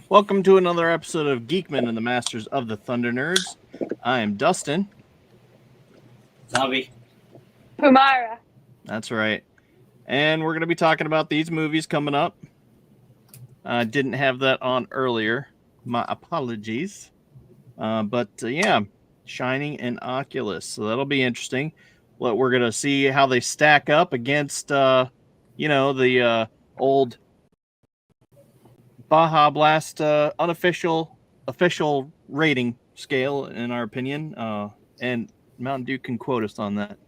Welcome to another episode of Geekmen and the Masters of the Thunder Nerds. I am Dustin. Zombie. Humara. That's right. And we're going to be talking about these movies coming up. I didn't have that on earlier. My apologies. But yeah, Shining and Oculus. So that'll be interesting. We're going to see how they stack up against, the old Baja Blast official rating scale, in our opinion. And Mountain Dew can quote us on that.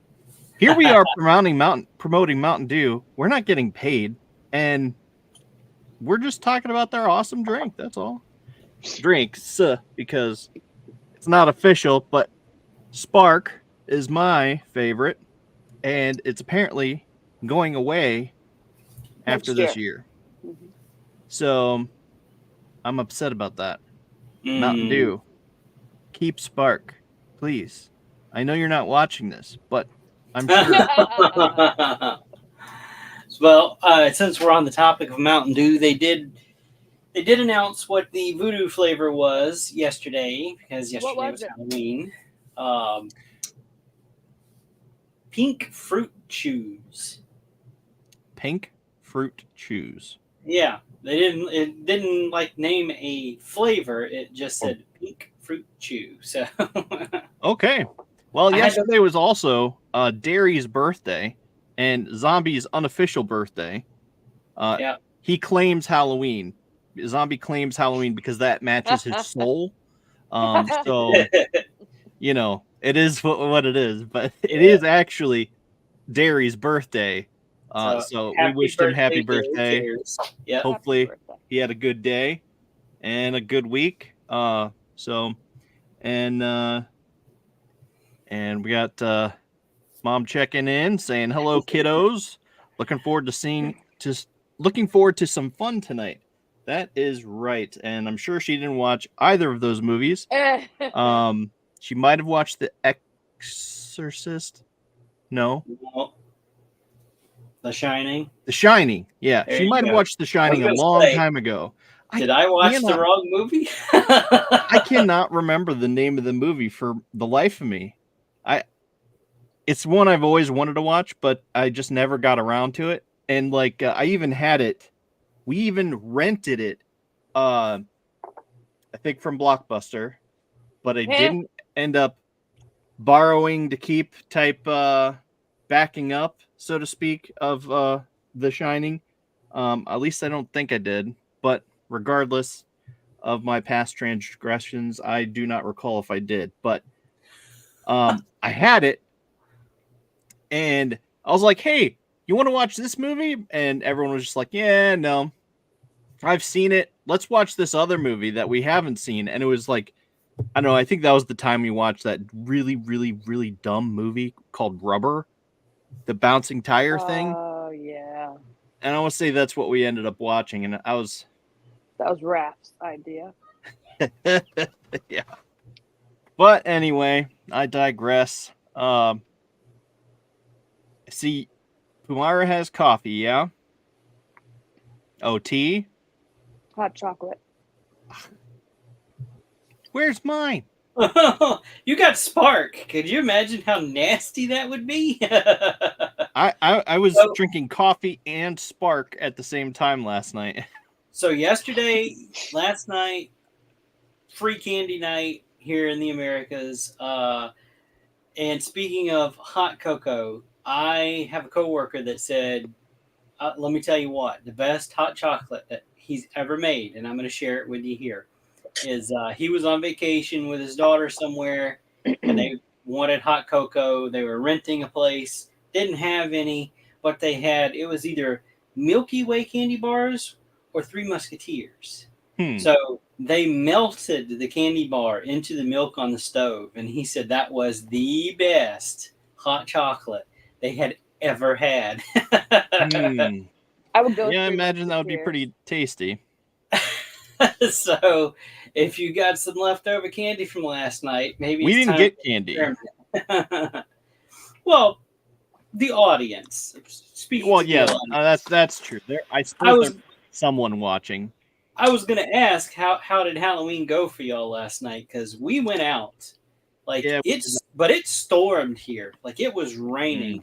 Here we are promoting Mountain Dew. We're not getting paid, and we're just talking about their awesome drink. That's all. Drinks, because it's not official, but Spark is my favorite, and it's apparently going away after this year. Mm-hmm. So I'm upset about that. Mountain Dew, keep Spark, please. I know you're not watching this, but I'm sure. Well, since we're on the topic of Mountain Dew, they did announce what the voodoo flavor was yesterday, because yesterday was Halloween. Pink Fruit Chews. Pink Fruit Chews. Yeah, it didn't like name a flavor. It just said Pink Fruit Chew. So okay. Well, yesterday was also Derry's birthday and Zombie's unofficial birthday. Yeah. He claims Halloween. Zombie claims Halloween because that matches his soul. So, it is what it is. But it is actually Derry's birthday. So we wished him happy birthday. Yep. Hopefully Happy birthday. he had a good day and a good week. And we got Mom checking in, saying hello, kiddos. Looking forward to some fun tonight. That is right, and I'm sure she didn't watch either of those movies. She might have watched The Exorcist. No. The Shining. The Shining. Yeah, she might have watched The Shining a long time ago. Did I watch the wrong movie? I cannot remember the name of the movie for the life of me. It's one I've always wanted to watch, but I just never got around to it. And I even had it. We even rented it. I think from Blockbuster, but I didn't end up borrowing to keep type backing up, so to speak, of The Shining. At least I don't think I did. But regardless of my past transgressions, I do not recall if I did. But I had it. And I was like, hey, you want to watch this movie? And everyone was just like, yeah, no. I've seen it. Let's watch this other movie that we haven't seen. And it was like, I don't know, I think that was the time we watched that really, really, really dumb movie called Rubber. The bouncing tire thing. Oh, yeah. And I want to say that's what we ended up watching. And that was Raph's idea. Yeah. But anyway, I digress. See, Pumara has coffee, yeah? Oh, tea? Hot chocolate. Where's mine? You got Spark. Could you imagine how nasty that would be? I was drinking coffee and Spark at the same time last night. So last night, free candy night here in the Americas. And speaking of hot cocoa, I have a coworker that said, let me tell you what, the best hot chocolate that he's ever made, and I'm going to share it with you here, is he was on vacation with his daughter somewhere, and they wanted hot cocoa. They were renting a place, didn't have any, but it was either Milky Way candy bars or Three Musketeers. So they melted the candy bar into the milk on the stove, and he said that was the best hot chocolate they had ever had. I would go. Yeah, I imagine that would be pretty tasty. So, if you got some leftover candy from last night, maybe we didn't get candy. Well, the audience. Speaking. Well, yeah, that's true. There's someone watching. I was gonna ask how did Halloween go for y'all last night? Because we went out, like but it stormed here. Like it was raining.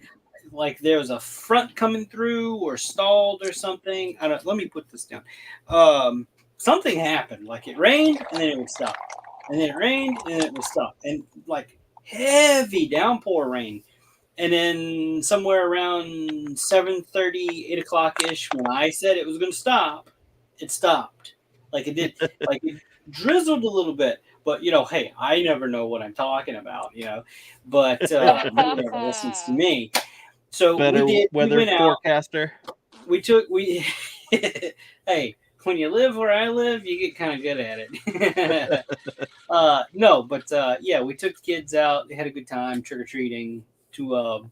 Like there was a front coming through or stalled or something. I don't. Let me put this down. Something happened. Like it rained and then it would stop, and then it rained and then it would stop, and like heavy downpour rain. And then somewhere around 7:30, 8 o'clock ish, when I said it was going to stop, it stopped. Like it did. Like it drizzled a little bit. But, hey, I never know what I'm talking about, But nobody ever listens to me. So better we weather went forecaster. Hey, when you live where I live, you get kind of good at it. No, but yeah, we took the kids out. They had a good time trick-or-treating to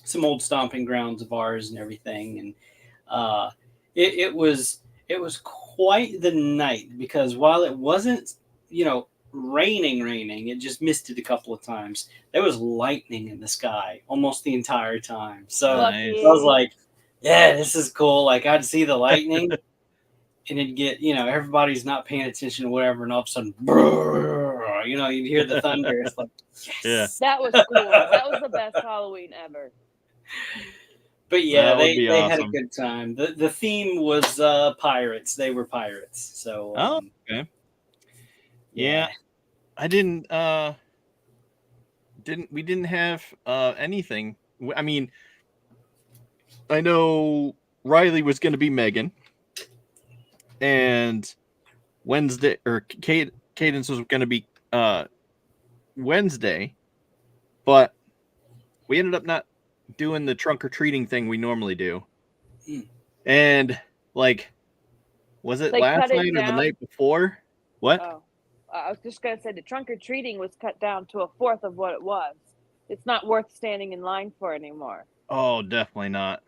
some old stomping grounds of ours and everything. And it was quite the night, because while it wasn't, raining, it just misted a couple of times. There was lightning in the sky almost the entire time. So Nice. I was like, yeah, this is cool. Like I'd see the lightning and it'd get, everybody's not paying attention to whatever, and all of a sudden, brrr, you'd hear the thunder. It's like, yes. That was cool. That was the best Halloween ever. But yeah, That they awesome. had a good time. The theme was pirates. They were pirates. So okay. Yeah. I didn't we didn't have anything. I mean, I know Riley was going to be Megan, and Wednesday, or Cadence was going to be Wednesday, but we ended up not doing the trunk or treating thing we normally do. And like, was it last night or the night before? What? Oh, I was just gonna say the trunk or treating was cut down to a fourth of what it was. It's not worth standing in line for anymore. Oh, definitely not.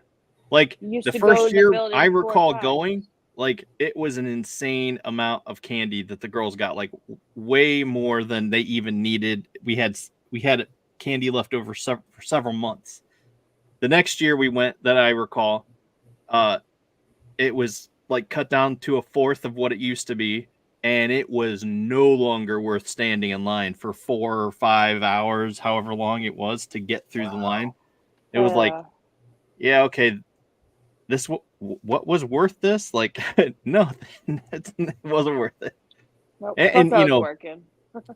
Like the to first year I 4 recall times. going, like it was an insane amount of candy that the girls got, like way more than they even needed. We had candy left over for several months. The next year we went, that I recall, it was like cut down to a fourth of what it used to be, and it was no longer worth standing in line for 4 or 5 hours, however long it was, to get through the line. It was like, yeah, okay, this what was worth this? Like, no, it wasn't worth it. Nope. And working.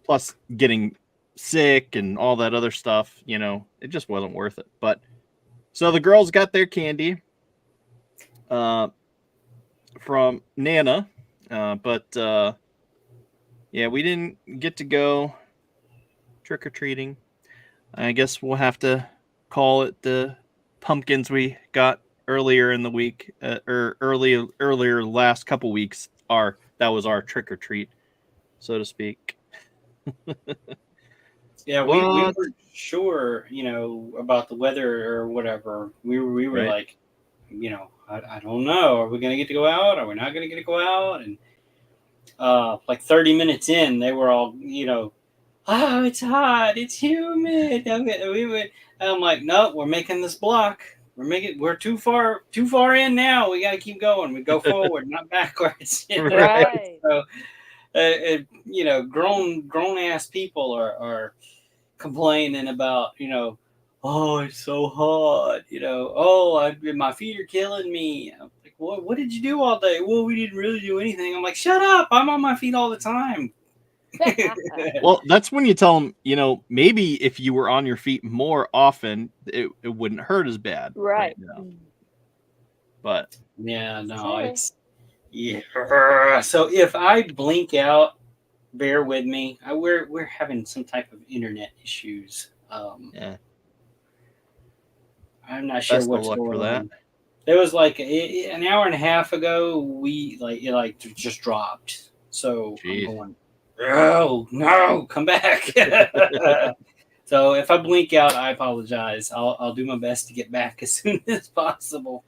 plus getting sick and all that other stuff, it just wasn't worth it. But so the girls got their candy from Nana, but yeah, we didn't get to go trick or treating. I guess we'll have to call it the pumpkins we got earlier in the week, or earlier last couple weeks. That was our trick or treat, so to speak. Yeah, we weren't sure, about the weather or whatever. We were right. like, I don't know. Are we gonna get to go out? Are we not gonna get to go out? And like 30 minutes in, they were all, oh, it's hot, it's humid. I'm like, no, we're making this block. We're too far in now. We got to keep going. We go forward, not backwards. Right. So, grown ass people are complaining about, oh, it's so hot. My feet are killing me. I'm like, what did you do all day? Well, we didn't really do anything. I'm like, shut up. I'm on my feet all the time. Well, that's when you tell them, maybe if you were on your feet more often, it wouldn't hurt as bad. Right. But yeah, no, it's so if I blink out, bear with me. We're having some type of internet issues. Yeah, I'm not sure what's going for that. on. There was like an hour and a half ago, it just dropped. So Jeez. I'm going, no, come back. So if I blink out, I apologize. I'll do my best to get back as soon as possible.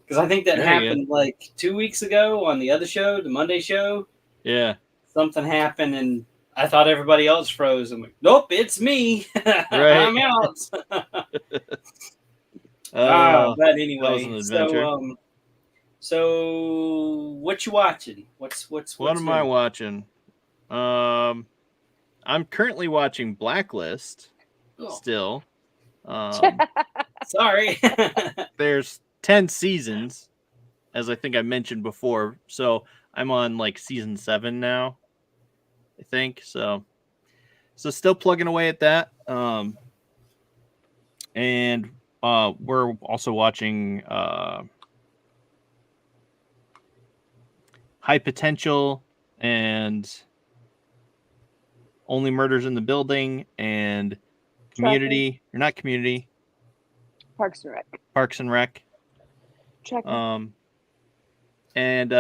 Because I think that happened like 2 weeks ago on the other show, the Monday show. Yeah. Something happened and I thought everybody else froze. I'm like, nope, it's me. Right. I'm out. But anyway, that was an adventure. So So, what you watching? What's What am I new? watching? I'm currently watching Blacklist. Oh, Still, sorry. there's 10 seasons, as I think I mentioned before. So I'm on like season 7 now, I think. So still plugging away at that. And we're also watching High Potential and Only Murders in the Building and Community, or not Community, Parks and Rec. Parks and Rec. Tracking. And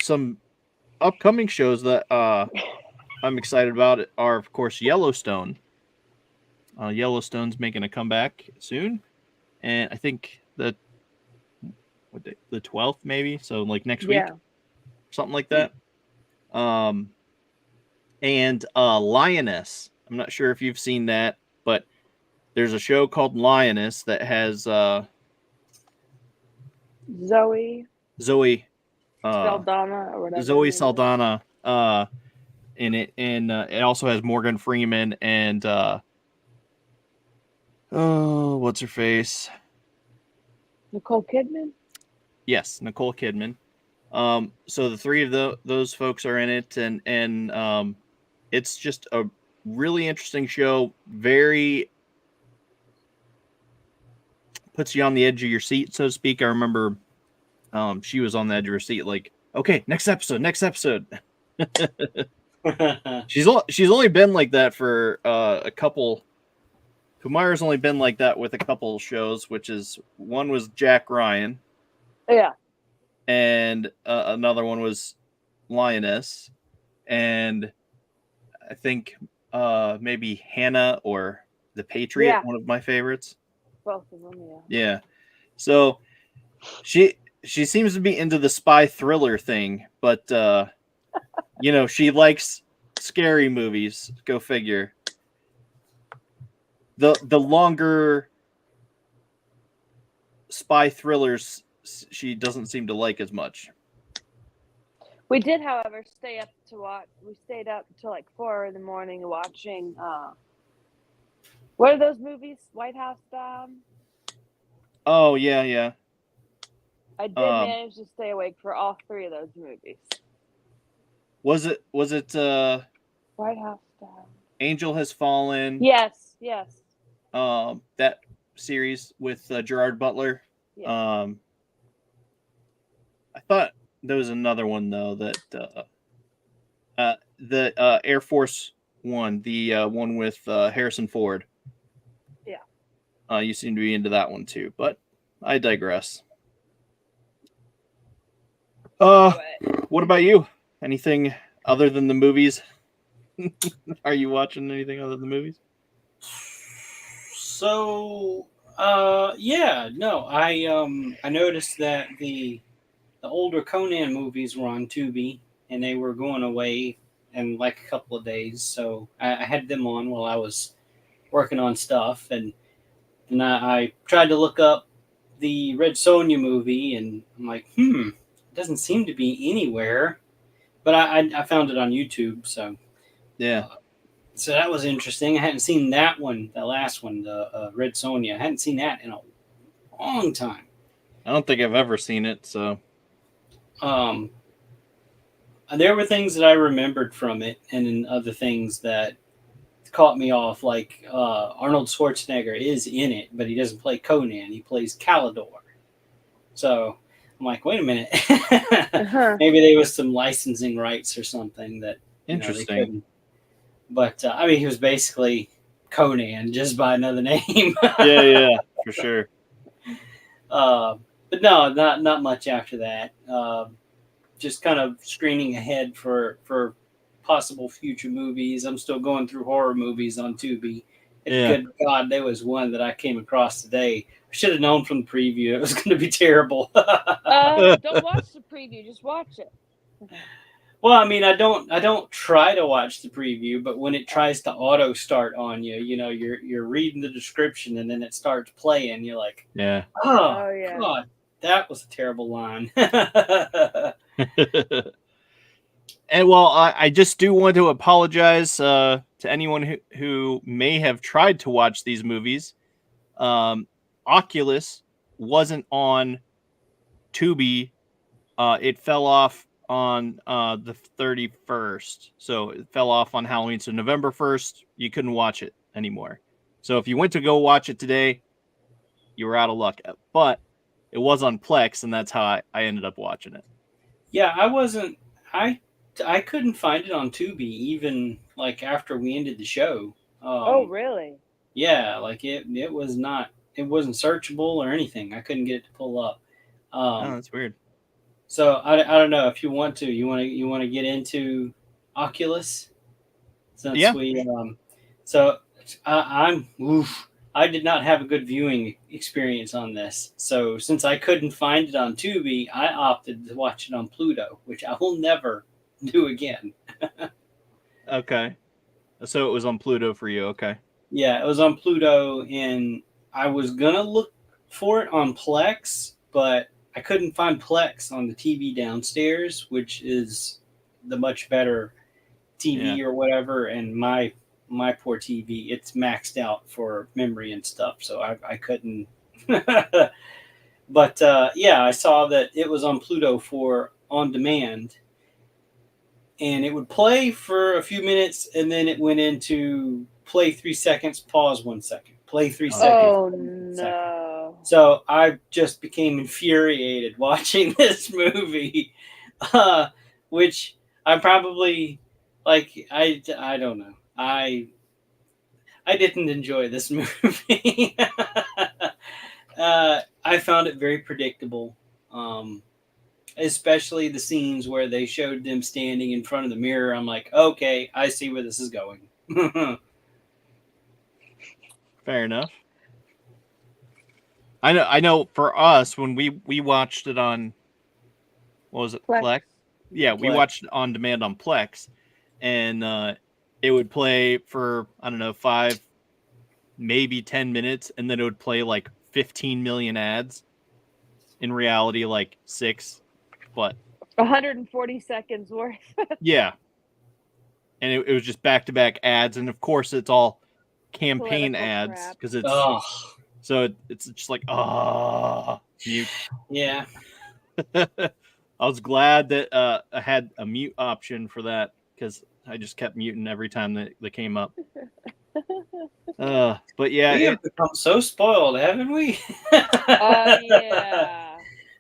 some upcoming shows that I'm excited about are, of course, Yellowstone. Yellowstone's making a comeback soon, and I think the 12th maybe, so like next week, something like that. And Lioness. I'm not sure if you've seen that, but there's a show called Lioness that has Zoe Saldana or whatever. Zoe Saldana in it, and it also has Morgan Freeman and what's her face? Nicole Kidman. Yes, Nicole Kidman. So the three of those folks are in it, and it's just a really interesting show. Very puts you on the edge of your seat, so to speak. I remember she was on the edge of her seat, like, okay, next episode. She's only been like that for a couple. Kumara's only been like that with a couple shows, which is one was Jack Ryan. Yeah. And another one was Lioness, and I think maybe Hannah or The Patriot, one of my favorites. Both of them, yeah. Yeah. So she seems to be into the spy thriller thing, but she likes scary movies. Go figure. The longer spy thrillers she doesn't seem to like as much. We did, however, stay up to watch. We stayed up until like 4 in the morning watching. What are those movies? White House Down. Oh yeah. I did manage to stay awake for all 3 of those movies. Was it White House Down? Angel Has Fallen? Yes. That series with Gerard Butler. Yeah. I thought there was another one though that the Air Force One, the one with Harrison Ford. Yeah. You seem to be into that one too, but I digress. What about you? Anything other than the movies? Are you watching anything other than the movies? So, I noticed that the older Conan movies were on Tubi, and they were going away in like a couple of days. So I had them on while I was working on stuff, and I tried to look up the Red Sonja movie, and I'm like, it doesn't seem to be anywhere. But I found it on YouTube, so yeah. So that was interesting. I hadn't seen that one, the last one, the Red Sonja. I hadn't seen that in a long time. I don't think I've ever seen it, so. There were things that I remembered from it, and then other things that caught me off. Like Arnold Schwarzenegger is in it, but he doesn't play Conan. He plays Calidor. So I'm like, wait a minute. Maybe there was some licensing rights or something that interesting. They couldn't. But he was basically Conan, just by another name. yeah, for sure. But no, not much after that. Just kind of screening ahead for possible future movies. I'm still going through horror movies on Tubi. And good God, there was one that I came across today. I should have known from the preview it was going to be terrible. Don't watch the preview, just watch it. Well, I don't try to watch the preview, but when it tries to auto start on you, you're reading the description and then it starts playing. You're like, oh yeah. God, That was a terrible line. And well, I just do want to apologize to anyone who may have tried to watch these movies. Oculus wasn't on Tubi. It fell off on the 31st. So it fell off on Halloween. So November 1st, you couldn't watch it anymore. So if you went to go watch it today, you were out of luck. But it was on Plex, and that's how I ended up watching it. Yeah, I couldn't find it on Tubi even like after we ended the show. Oh, really? Yeah, like it wasn't searchable or anything. I couldn't get it to pull up. Oh, that's weird. So I don't know if you want to get into Oculus since Yeah. I did not have a good viewing experience on this. So since I couldn't find it on Tubi, I opted to watch it on Pluto, which I will never do again. Okay. So it was on Pluto for you. Okay. Yeah, it was on Pluto, and I was gonna look for it on Plex, but I couldn't find Plex on the TV downstairs, which is the much better TV or whatever. And my poor TV, it's maxed out for memory and stuff, so I couldn't. But I saw that it was on Pluto for on demand, and it would play for a few minutes, and then it went into play 3 seconds, pause 1 second, play 3 seconds. Oh, no. So I just became infuriated watching this movie, which I probably, I don't know. I didn't enjoy this movie. I found it very predictable. Especially the scenes where they showed them standing in front of the mirror. I'm like, okay, I see where this is going. Fair enough. I know for us, when we watched it on, what was it? Plex? Yeah, we watched it on demand on Plex, and it would play for, I don't know, 5, maybe 10 minutes, and then it would play like 15 million ads. In reality, like 6. But 140 seconds worth. Yeah. And it was just back-to-back ads. And of course, it's all campaign Political ads. Because it's so it's just like, mute. Yeah. I was glad that I had a mute option for that, because I just kept muting every time that they came up. But yeah. We have become so spoiled, haven't we? Yeah.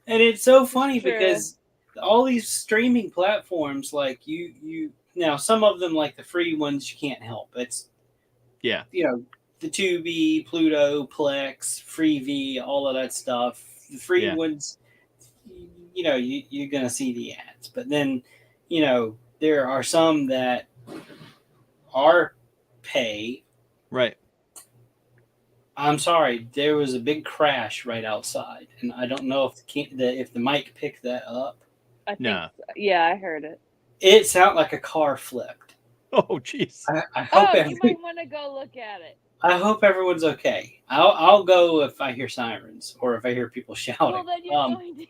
And it's so funny because all these streaming platforms, like you now, some of them, like the free ones, you can't help. It's the Tubi, Pluto, Plex, Freevee, all of that stuff. The free ones, you're gonna see the ads, but then there are some that are pay. Right. I'm sorry, there was a big crash right outside, and I don't know if the mic picked that up. I think yeah, I heard it. It sounded like a car flipped. Oh, jeez. I hope you might want to go look at it. I hope everyone's okay. I'll go if I hear sirens or if I hear people shouting. Well, then you're going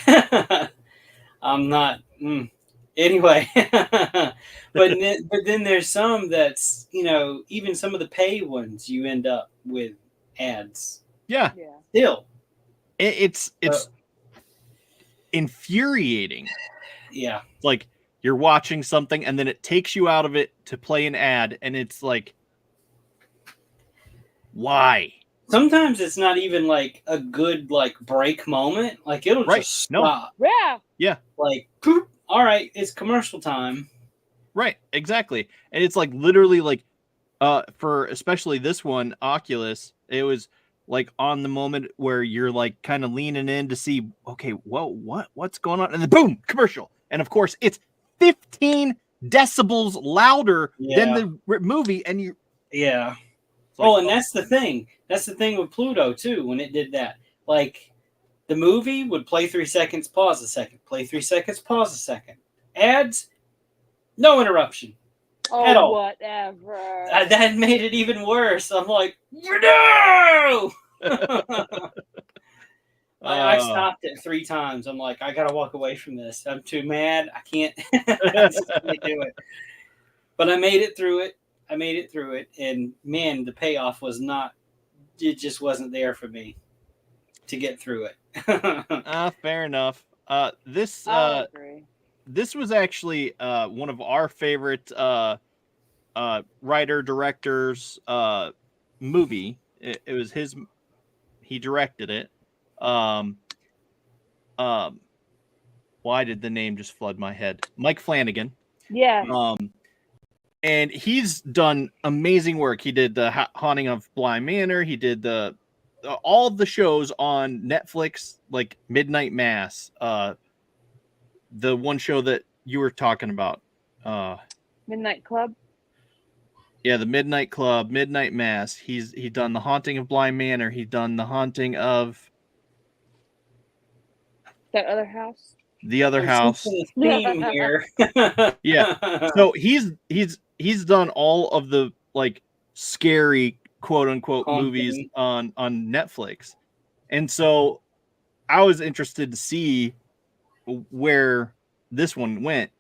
to... I'm not. Anyway, but then there's some that's even some of the pay ones you end up with ads. Yeah. Still, it's infuriating. Yeah. Like you're watching something and then it takes you out of it to play an ad, and it's like, why? Sometimes it's not even like a good break moment. Like it'll just stop. No. Yeah. Like poop. All right, it's commercial time. Right, exactly. And it's like literally like for especially this one, Oculus, it was like on the moment where you're like kind of leaning in to see, okay, what's going on? And then boom, commercial. And of course, it's 15 decibels louder than the movie. And you like, and that's the thing. That's the thing with Pluto too, when it did that. Like the movie would play 3 seconds, pause a second, play 3 seconds, pause a second. Ads, no interruption at all. Whatever. That made it even worse. I'm like, no! I stopped it 3 times. I'm like, I gotta walk away from this. I'm too mad. I can't. I just can't do it. But I made it through it. And man, the payoff was not. It just wasn't there for me to get through it. Fair enough. This I agree. this was actually one of our favorite writer directors movie. It was his. He directed it. Why did the name just flood my head? Mike Flanagan. Yeah. And he's done amazing work. He did the Haunting of Bly Manor. He did all of the shows on Netflix, like Midnight Mass. The one show that you were talking about. Midnight Club. Yeah, the Midnight Club, Midnight Mass. He done the Haunting of Bly Manor. He done the Haunting of That other house. the other house. Theme here. Yeah. So he's done all of the like scary quote unquote movies on Netflix. And so I was interested to see where this one went.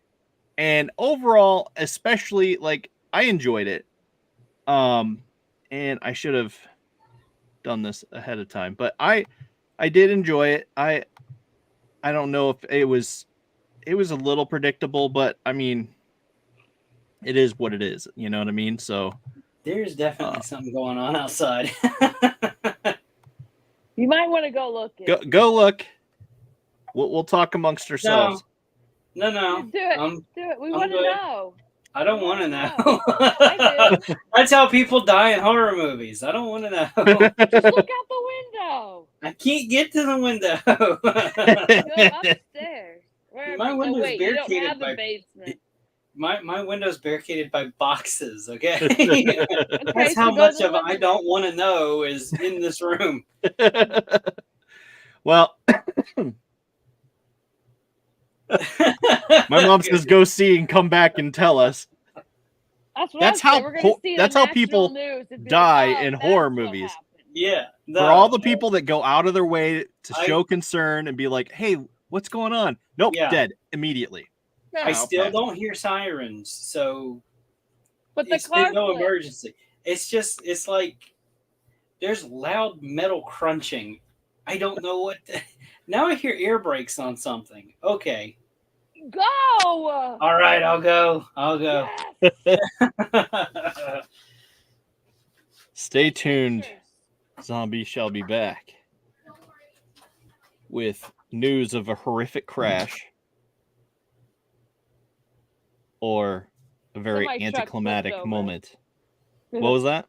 And overall, especially like I enjoyed it. And I should have done this ahead of time, but I did enjoy it. I don't know if it was a little predictable, but I mean, it is what it is. You know what I mean? So there's definitely something going on outside. You might want to go look. Go look. We'll talk amongst ourselves. No. Do it. Do it. We want to know. I don't want to know. I do. That's how people die in horror movies. I don't want to know. Just look out the window. I can't get to the window. Go upstairs. My window's wait, you don't barricaded have by the basement. my window's barricaded by boxes. Okay, Okay, that's so how go much to the of I living don't want to know is in this room. Well, my mom says go see and come back and tell us. That's how people die in horror movies. Yeah, for all the people that go out of their way to show concern and be like, "Hey, what's going on?" Nope, dead immediately. I still don't hear sirens, so but there's no emergency. It's like there's loud metal crunching. I don't know what. Now I hear air brakes on something. Okay. Go. All right, I'll go. Yes. Stay tuned. Zombie shall be back with news of a horrific crash or a very anticlimactic moment. What was that?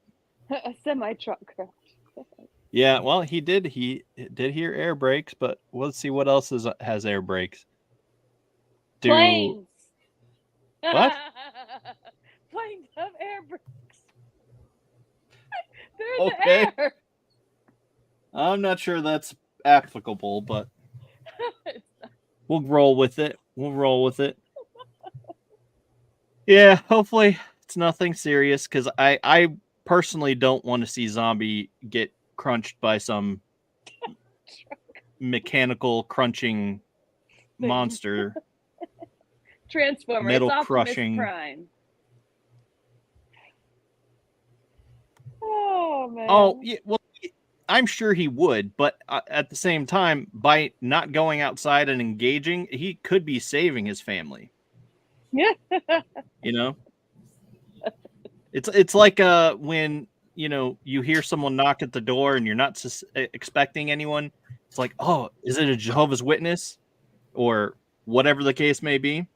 A semi-truck crash. Yeah, well, he did hear air brakes, but let's see what else has air brakes. Planes. What? Planes have air brakes. They're in Okay. the air. I'm not sure that's applicable, but we'll roll with it. Yeah, hopefully it's nothing serious, because I personally don't want to see Zombie get crunched by some mechanical crunching monster. Transformer. Metal it's crushing. Prime. Oh man. Oh yeah, well, I'm sure he would, but at the same time, by not going outside and engaging, he could be saving his family. Yeah. You know, it's like when you hear someone knock at the door and you're not expecting anyone. It's like, oh, is it a Jehovah's Witness or whatever the case may be?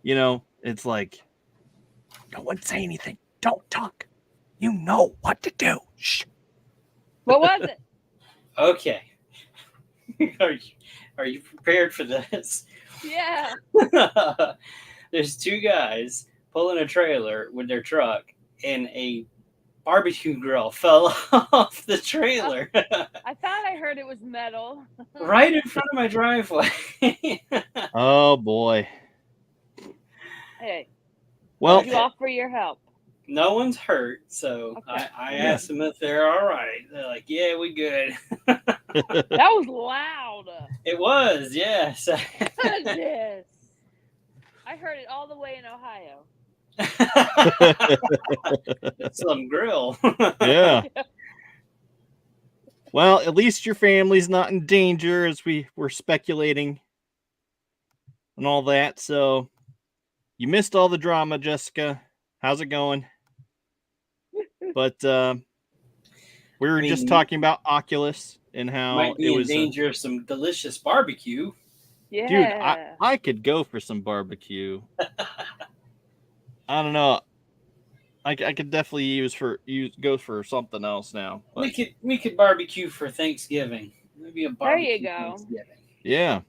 It's like, no one say anything. Don't talk. You know what to do. Shh. What was it? Okay. Are you prepared for this? Yeah. There's 2 guys pulling a trailer with their truck, and a barbecue grill fell off the trailer. I thought I heard it was metal. Right in front of my driveway. Oh boy. Hey. Well, did you offer your help? No one's hurt, so okay. I asked them if they're all right. They're like, "Yeah, we good." That was loud. It was, yes. Goodness. I heard it all the way in Ohio. Some grill. Yeah. Well, at least your family's not in danger, as we were speculating and all that. So you missed all the drama, Jessica. How's it going? But we were just talking about Oculus and how might be it in was danger of some delicious barbecue. Yeah. Dude, I could go for some barbecue. I don't know. I could definitely go for something else now. But We could barbecue for Thanksgiving. Maybe a barbecue. There you go. Thanksgiving. Yeah.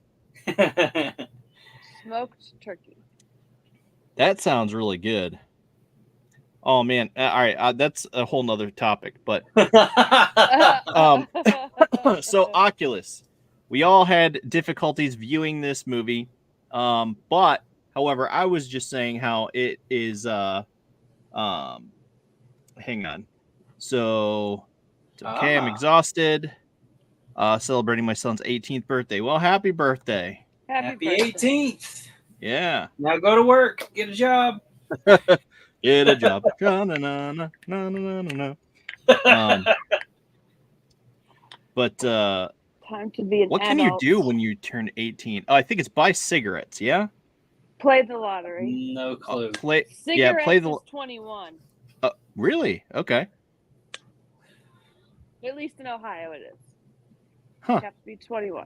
Smoked turkey. That sounds really good. Oh man! All right, that's a whole nother topic. But so Oculus, we all had difficulties viewing this movie. But however, I was just saying how it is. Hang on. So okay, I'm exhausted. Celebrating my son's 18th birthday. Well, happy birthday! Happy 18th. Yeah. Now go to work. Get a job. Get a job. But time to be an what adult. can you do when you turn 18? Oh, I think it's buy cigarettes, yeah? Play the lottery. No clue. Cigarettes is 21. Really? Okay. At least in Ohio it is. Huh. You have to be 21.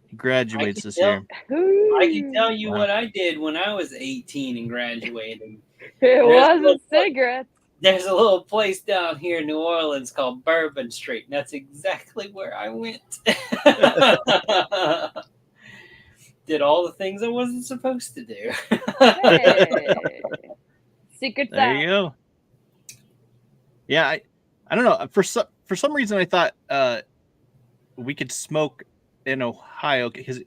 He graduates this year. I can tell you what I did when I was 18 and graduated. It wasn't cigarettes. There's a little place down here in New Orleans called Bourbon Street, and that's exactly where I went. Did all the things I wasn't supposed to do. Hey. Secret There you go. Yeah, I don't know. For some reason, I thought we could smoke in Ohio because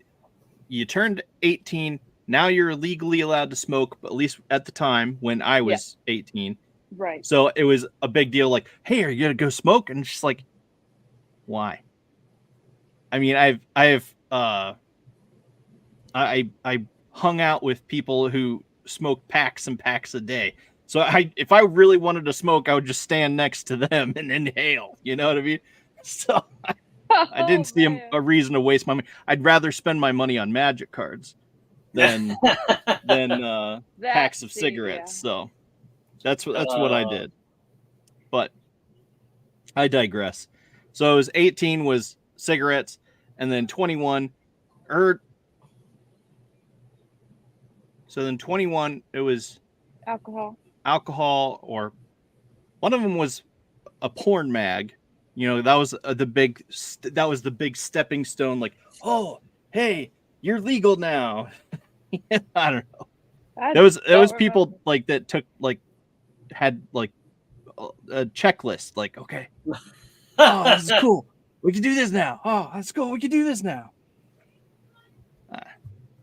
you turned 18. Now you're legally allowed to smoke, but at least at the time when I was 18. Right. So it was a big deal. Like, hey, are you gonna go smoke? And it's just like, why? I mean, I hung out with people who smoke packs and packs a day. So if I really wanted to smoke, I would just stand next to them and inhale. You know what I mean? So I didn't see a reason to waste my money. I'd rather spend my money on magic cards than packs of cigarettes. Yeah. So that's what I did. But I digress. So it was 18 was cigarettes, and then 21 so then 21 it was alcohol, or one of them was a porn mag. You know, that was the big stepping stone. Like, oh, hey, you're legal now. I don't know. There was people like that had a checklist. Like, okay, oh, this is cool. We can do this now. Oh, that's cool. We can do this now.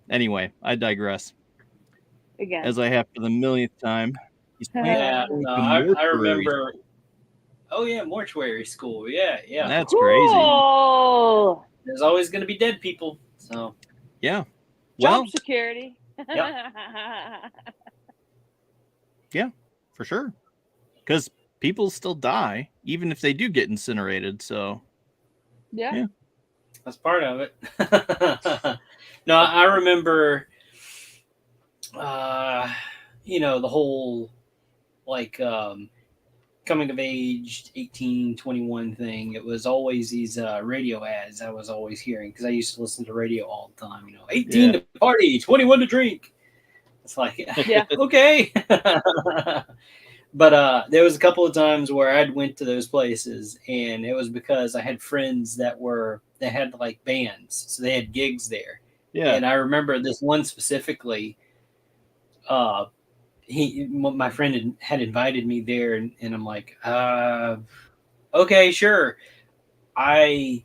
Anyway, I digress. Again, as I have for the millionth time. Yeah, I remember. Oh yeah, mortuary school. Yeah. That's cool. crazy. There's always going to be dead people. So yeah. Job security. Yep. Yeah, for sure. Because people still die, even if they do get incinerated. So yeah. That's part of it. No, I remember. The whole coming of age 18, 21 thing. It was always these radio ads I was always hearing because I used to listen to radio all the time. 18 to party, 21 to drink. It's like, okay. But there was a couple of times where I'd went to those places, and it was because I had friends that had like bands, so they had gigs there. Yeah, and I remember this one specifically. My friend had invited me there, and I'm like, okay, sure. I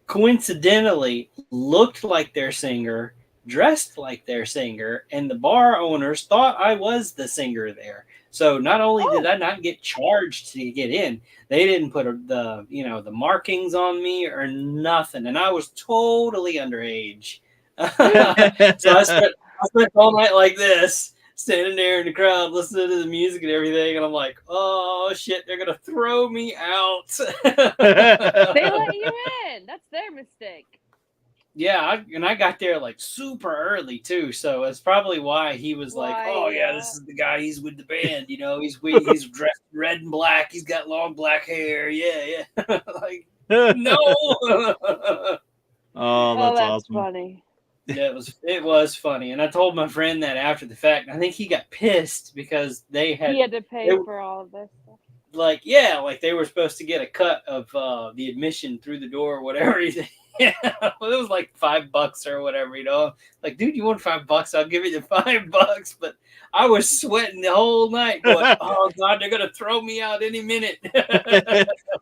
coincidentally looked like their singer, dressed like their singer, and the bar owners thought I was the singer there. So not only did I not get charged to get in, they didn't put the markings on me or nothing, and I was totally underage. So I spent all night like this, standing there in the crowd, listening to the music and everything, and I'm like, oh shit, they're gonna throw me out. They let you in. That's their mistake. Yeah, I got there like super early too, so that's probably why he was like, "Oh yeah, this is the guy. He's with the band. You know, he's dressed red and black. He's got long black hair. Yeah." Like, no. Oh, that's awesome. Funny. Yeah, it was funny, and I told my friend that after the fact. I think he got pissed because he had to pay for all of this stuff. Like they were supposed to get a cut of the admission through the door or whatever. Yeah, well, it was like $5 or whatever, you know. Like, dude, you want $5? I'll give you the $5. But I was sweating the whole night, going, "Oh God, they're gonna throw me out any minute."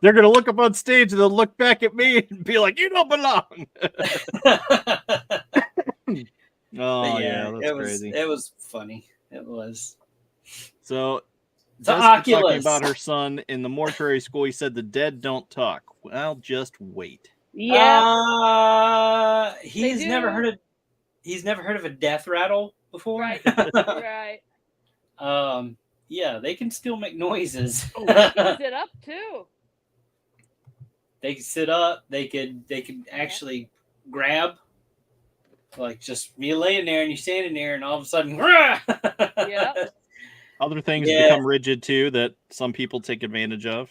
They're gonna look up on stage and they'll look back at me and be like, "You don't belong." Oh yeah, that's crazy. It was funny. It was. So, Oculus talking about her son in the mortuary school. He said the dead don't talk. Well, just wait. Yeah. He's never heard of a death rattle before. Right. Right. Yeah, they can still make noises. They can sit up too. They can sit up. They could actually grab. Like, just you're laying there and you're standing there, and all of a sudden, yeah. Other things become rigid too that some people take advantage of.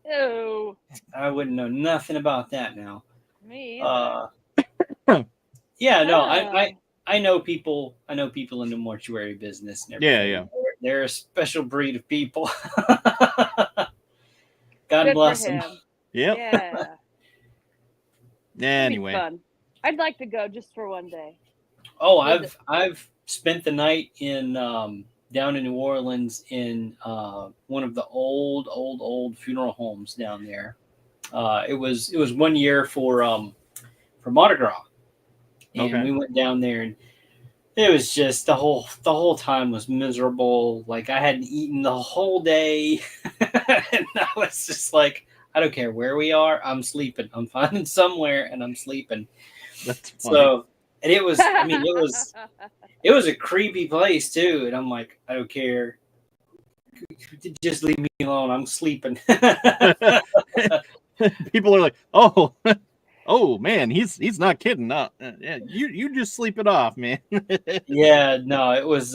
Ew. I wouldn't know nothing about that now. Me either. Yeah, no, I know people. I know people in the mortuary business and everything. Yeah. They're a special breed of people. God bless them. Yep. Yeah. Anyway, fun. I'd like to go just for one day. Oh, I've spent the night in down in New Orleans in one of the old funeral homes down there. It was 1 year for Mardi Gras, and we went down there, and it was just the whole time was miserable. Like, I hadn't eaten the whole day, and I was just like, I don't care where we are, I'm sleeping. I'm finding somewhere, and I'm sleeping. That's funny. So, and it was, I mean, it was a creepy place too, and I'm like, I don't care. Just leave me alone. I'm sleeping. People are like, oh man, he's not kidding. No, yeah, you just sleep it off, man. Yeah, no, it was.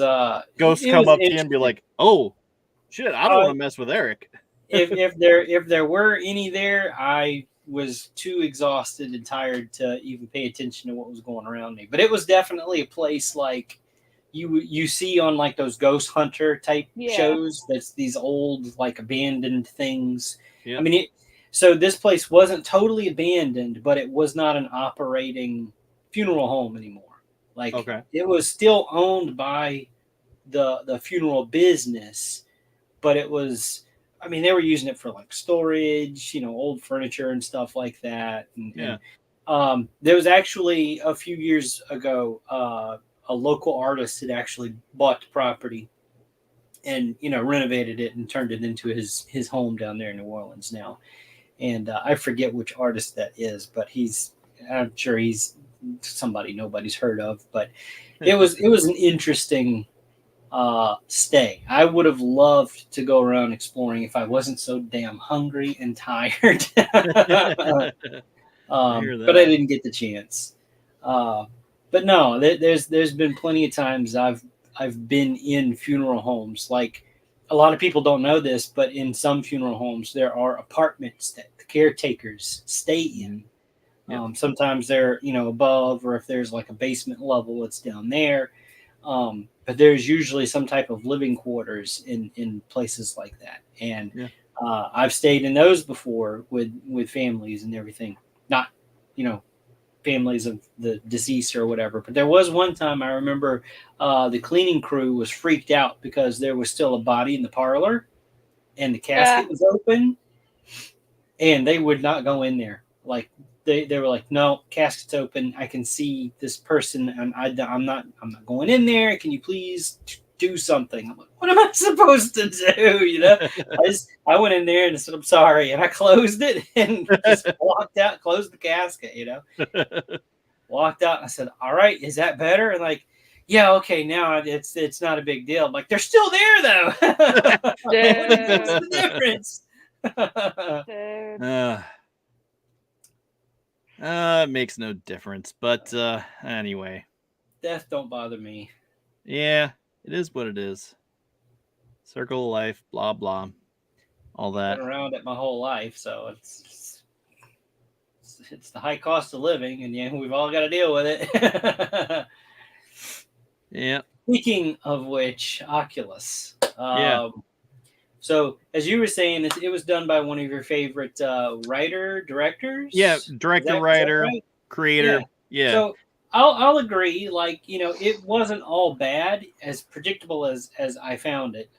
Ghosts come up to you and be like, oh shit, I don't want to mess with Eric. if there were any there, I was too exhausted and tired to even pay attention to what was going around me. But it was definitely a place like you see on like those ghost hunter type shows. That's these old like abandoned things. Yeah. I mean, so this place wasn't totally abandoned, but it was not an operating funeral home anymore. Like it was still owned by the funeral business, but it was. I mean, they were using it for like storage, you know, old furniture and stuff like that. And there was actually a few years ago, a local artist had actually bought the property and, you know, renovated it and turned it into his home down there in New Orleans now. And I forget which artist that is, but I'm sure he's somebody nobody's heard of. But it was an interesting stay. I would have loved to go around exploring if I wasn't so damn hungry and tired. But I didn't get the chance. But no, there's been plenty of times I've been in funeral homes. Like, a lot of people don't know this, but in some funeral homes there are apartments that the caretakers stay in. Sometimes they're, you know, above, or if there's like a basement level, it's down there. But there's usually some type of living quarters in places like that. And I've stayed in those before with families and everything. Not, you know, families of the deceased or whatever. But there was one time I remember the cleaning crew was freaked out because there was still a body in the parlor and the casket was open. And they would not go in there. Like, they were like, no, casket's open. I can see this person, and I'm not going in there. Can you please do something? I'm like, what am I supposed to do? You know, I went in there and said, I'm sorry, and I closed it and just walked out, closed the casket. You know, walked out. And I said, all right, is that better? And like, yeah, okay, now it's not a big deal. I'm like, they're still there though. What's the difference? It makes no difference, but anyway. Death don't bother me. Yeah, it is what it is. Circle of life, blah blah, all that. Been around it my whole life, so it's the high cost of living, and yeah, we've all got to deal with it. Yeah. Speaking of which, Oculus. Yeah. So, as you were saying, it was done by one of your favorite directors? Yeah, director, writer, right? creator. Yeah. So, I'll agree. Like, you know, it wasn't all bad, as predictable as I found it.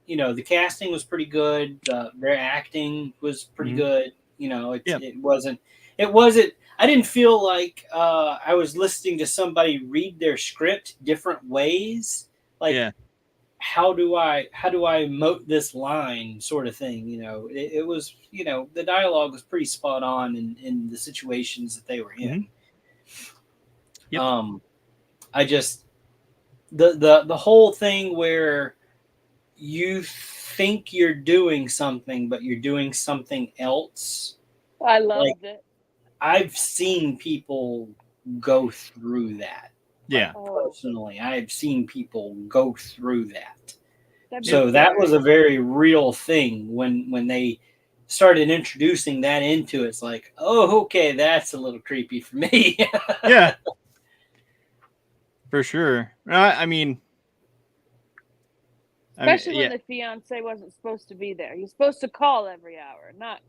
You know, the casting was pretty good. Their acting was pretty good. You know, it wasn't. I didn't feel like I was listening to somebody read their script different ways. Like, how do I emote this line, sort of thing. You know, it was, you know, the dialogue was pretty spot on in the situations that they were in. Yep. I just the whole thing where you think you're doing something, but you're doing something else. I loved it. I've seen people go through that. Yeah. Personally, I've seen people go through that. So that was a very real thing when they started introducing that into it. It's like, oh, okay, that's a little creepy for me. Yeah. For sure. I mean, especially when the fiance wasn't supposed to be there. He's supposed to call every hour, not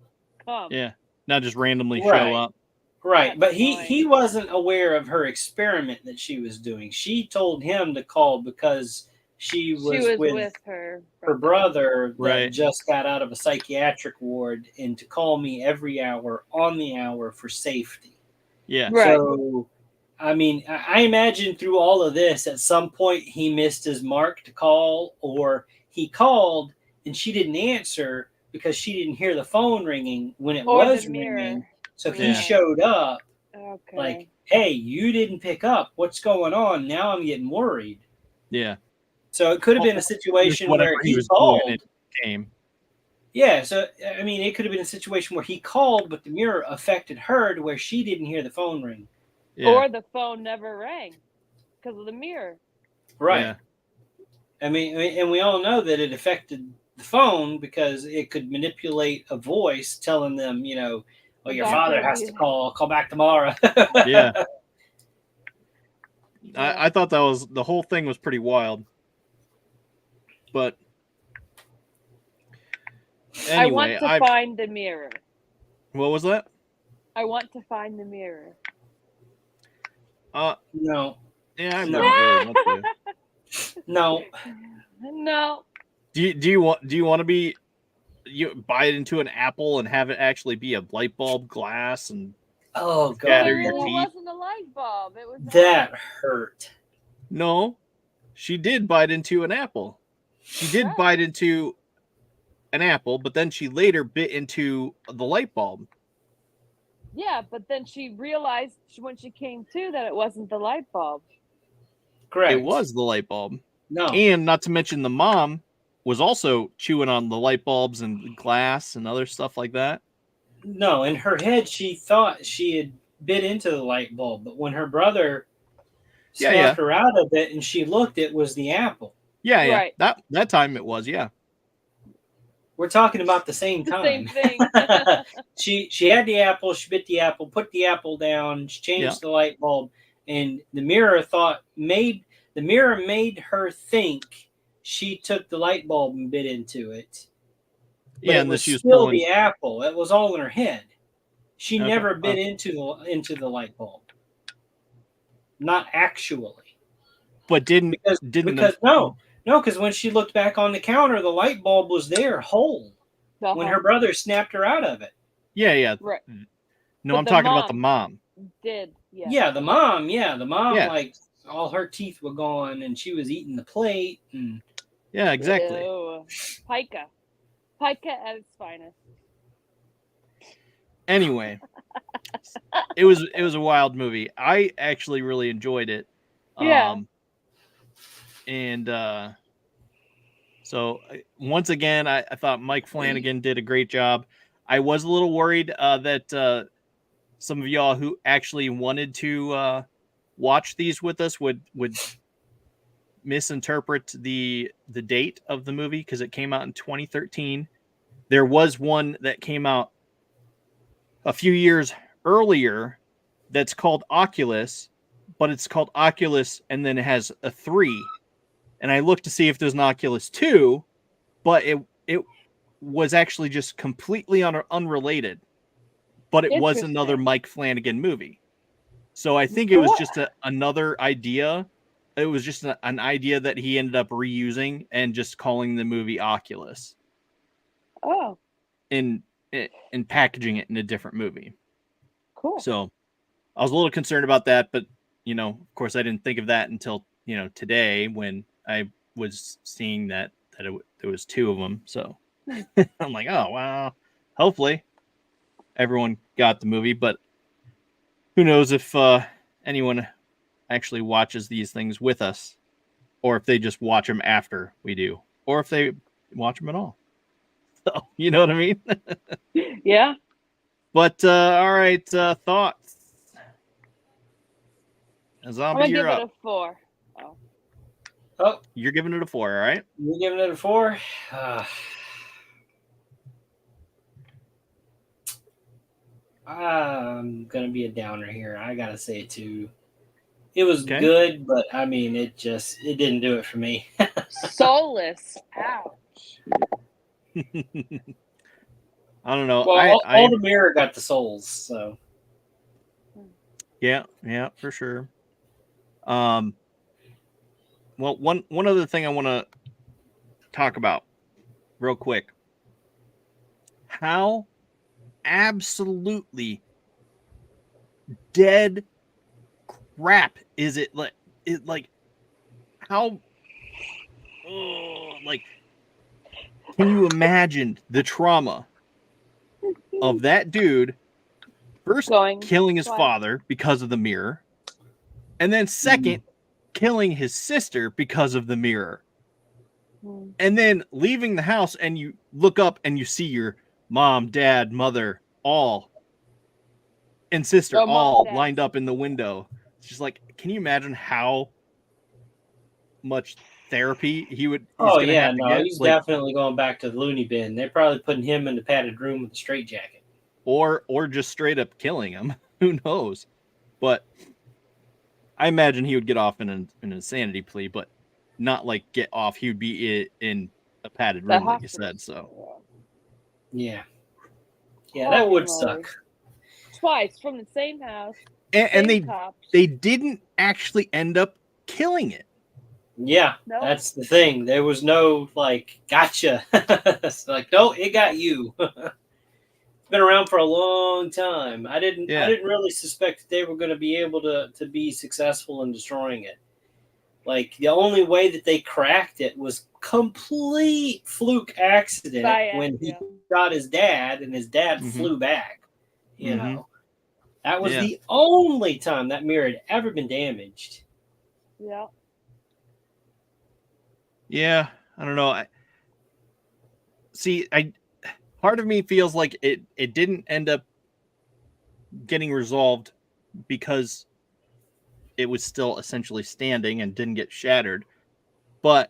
come. Yeah. Not just randomly show up. Right. But he wasn't aware of her experiment that she was doing. She told him to call because she was with her brother that just got out of a psychiatric ward, and to call me every hour on the hour for safety. Yeah. Right. So, I mean, I imagine through all of this, at some point he missed his mark to call, or he called and she didn't answer because she didn't hear the phone ringing when it was ringing. So he showed up like, hey, you didn't pick up. What's going on? Now I'm getting worried. Yeah. So it could have been a situation where he called. Yeah, so, I mean, it could have been a situation where he called, but the mirror affected her to where she didn't hear the phone ring. Yeah. Or the phone never rang because of the mirror. Right. Yeah. I mean, and we all know that it affected the phone because it could manipulate a voice telling them, you know, well, your father has to call back tomorrow. Yeah. I thought the whole thing was pretty wild. But anyway, I want to find the mirror. What was that? I want to find the mirror. No. Yeah, I really want to. No. No. Do you want to be buy it into an apple and have it actually be a light bulb glass and scatter your teeth? It wasn't a light bulb. It was that hurt. No, she did bite into an apple. She did bite into an apple, but then she later bit into the light bulb. Yeah, but then she realized when she came to that it wasn't the light bulb. Correct. It was the light bulb. No. And not to mention the mom was also chewing on the light bulbs and glass and other stuff like that. No, in her head she thought she had bit into the light bulb, but when her brother snapped her out of it and she looked, it was the apple. Yeah. Right. That time it was, yeah. We're talking about the same time. The same thing. She had the apple, she bit the apple, put the apple down, she changed the light bulb, and the mirror made her think she took the light bulb and bit into it. But it was still the apple. It was all in her head. She never bit into the light bulb. Not actually. But didn't because when she looked back on the counter, the light bulb was there, whole. When her brother snapped her out of it. Yeah. Right. No, But I'm the talking about the mom mom. did. Yeah. Yeah, the mom. Yeah, the mom. Yeah. Like all her teeth were gone, and she was eating the plate. And Yeah, exactly. Ew. Pica at its finest. Anyway, it was a wild movie. I actually really enjoyed it. Yeah. And so once again, I thought Mike Flanagan did a great job. I was a little worried that some of y'all who actually wanted to watch these with us would misinterpret the date of the movie because it came out in 2013. There was one that came out a few years earlier that's called Oculus, but it's called Oculus and then it has a 3. And I looked to see if there's an Oculus 2, but it was actually just completely unrelated. But it was another Mike Flanagan movie. So I think it was just another idea. It was just an idea that he ended up reusing and just calling the movie Oculus. Oh. And packaging it in a different movie. Cool. So I was a little concerned about that, but of course I didn't think of that until, today when I was seeing that there was 2 of them. So I'm like, oh, wow. Hopefully everyone got the movie, but who knows if anyone actually watches these things with us or if they just watch them after we do or if they watch them at all. So, you know what I mean? Yeah. But all right, thoughts. I'm gonna give it a 4. Oh, you're giving it a 4, all right? You're giving it a 4. I'm gonna be a downer here. I gotta say a 2. It was good, but I mean, it didn't do it for me. Soulless. Ouch. I don't know. Well, all the mirror got the souls, so. Yeah, for sure. Well, one other thing I want to talk about real quick. How absolutely dead crap is it how can you imagine the trauma of that dude first killing his father because of the mirror, and then second killing his sister because of the mirror, and then leaving the house and you look up and you see your mom, dad, mother, and sister all lined up in the window. It's just like, can you imagine how much therapy he's definitely going back to the loony bin. They're probably putting him in the padded room with a straitjacket. Or just straight up killing him. Who knows? But I imagine he would get off in an insanity plea, but not like get off. He would be in a padded room, like you said. So, yeah, that would suck. Twice from the same house, and they didn't actually end up killing it. Yeah, that's the thing. There was no gotcha. It's like, no, it got you. It's been around for a long time. I didn't really suspect that they were going to be able to be successful in destroying it. The only way that they cracked it was complete fluke accident when he shot his dad and his dad flew back. You know, that was the only time that mirror had ever been damaged. Yeah. Yeah, I don't know. Part of me feels like it didn't end up getting resolved because it was still essentially standing and didn't get shattered. But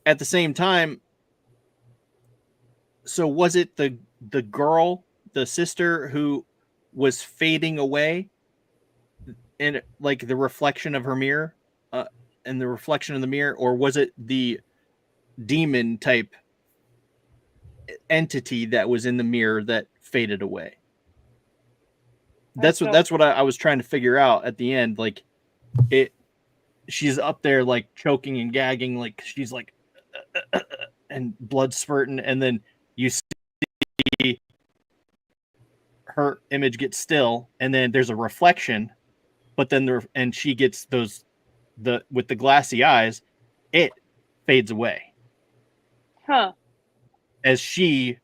at the same time, so was it the girl, the sister who was fading away in the reflection of her mirror? And the reflection in the mirror, or was it the demon type entity that was in the mirror that faded away? That's what I was trying to figure out at the end. She's up there choking and gagging, she's and blood spurting, and then you see her image gets still, and then there's a reflection, but then and she gets with the glassy eyes, it fades away. Huh. As she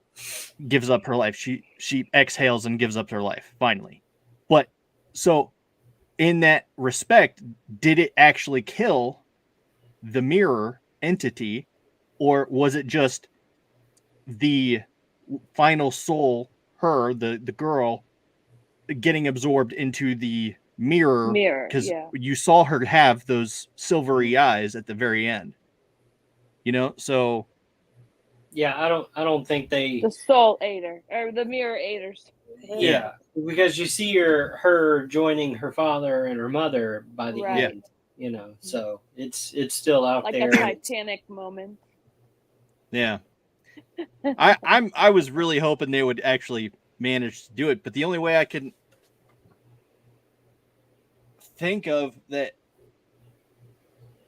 gives up her life. She exhales and gives up her life, finally. But so in that respect, did it actually kill the mirror entity, or was it just the final soul, her, the girl, getting absorbed into the mirror? Because you saw her have those silvery eyes at the very end. You know, so yeah, I don't think the soul aider or the mirror aiders. Yeah, because you see her joining her father and her mother by the end. You know, so it's still out like there. Like a Titanic moment. Yeah. I was really hoping they would actually manage to do it, but the only way I can think of that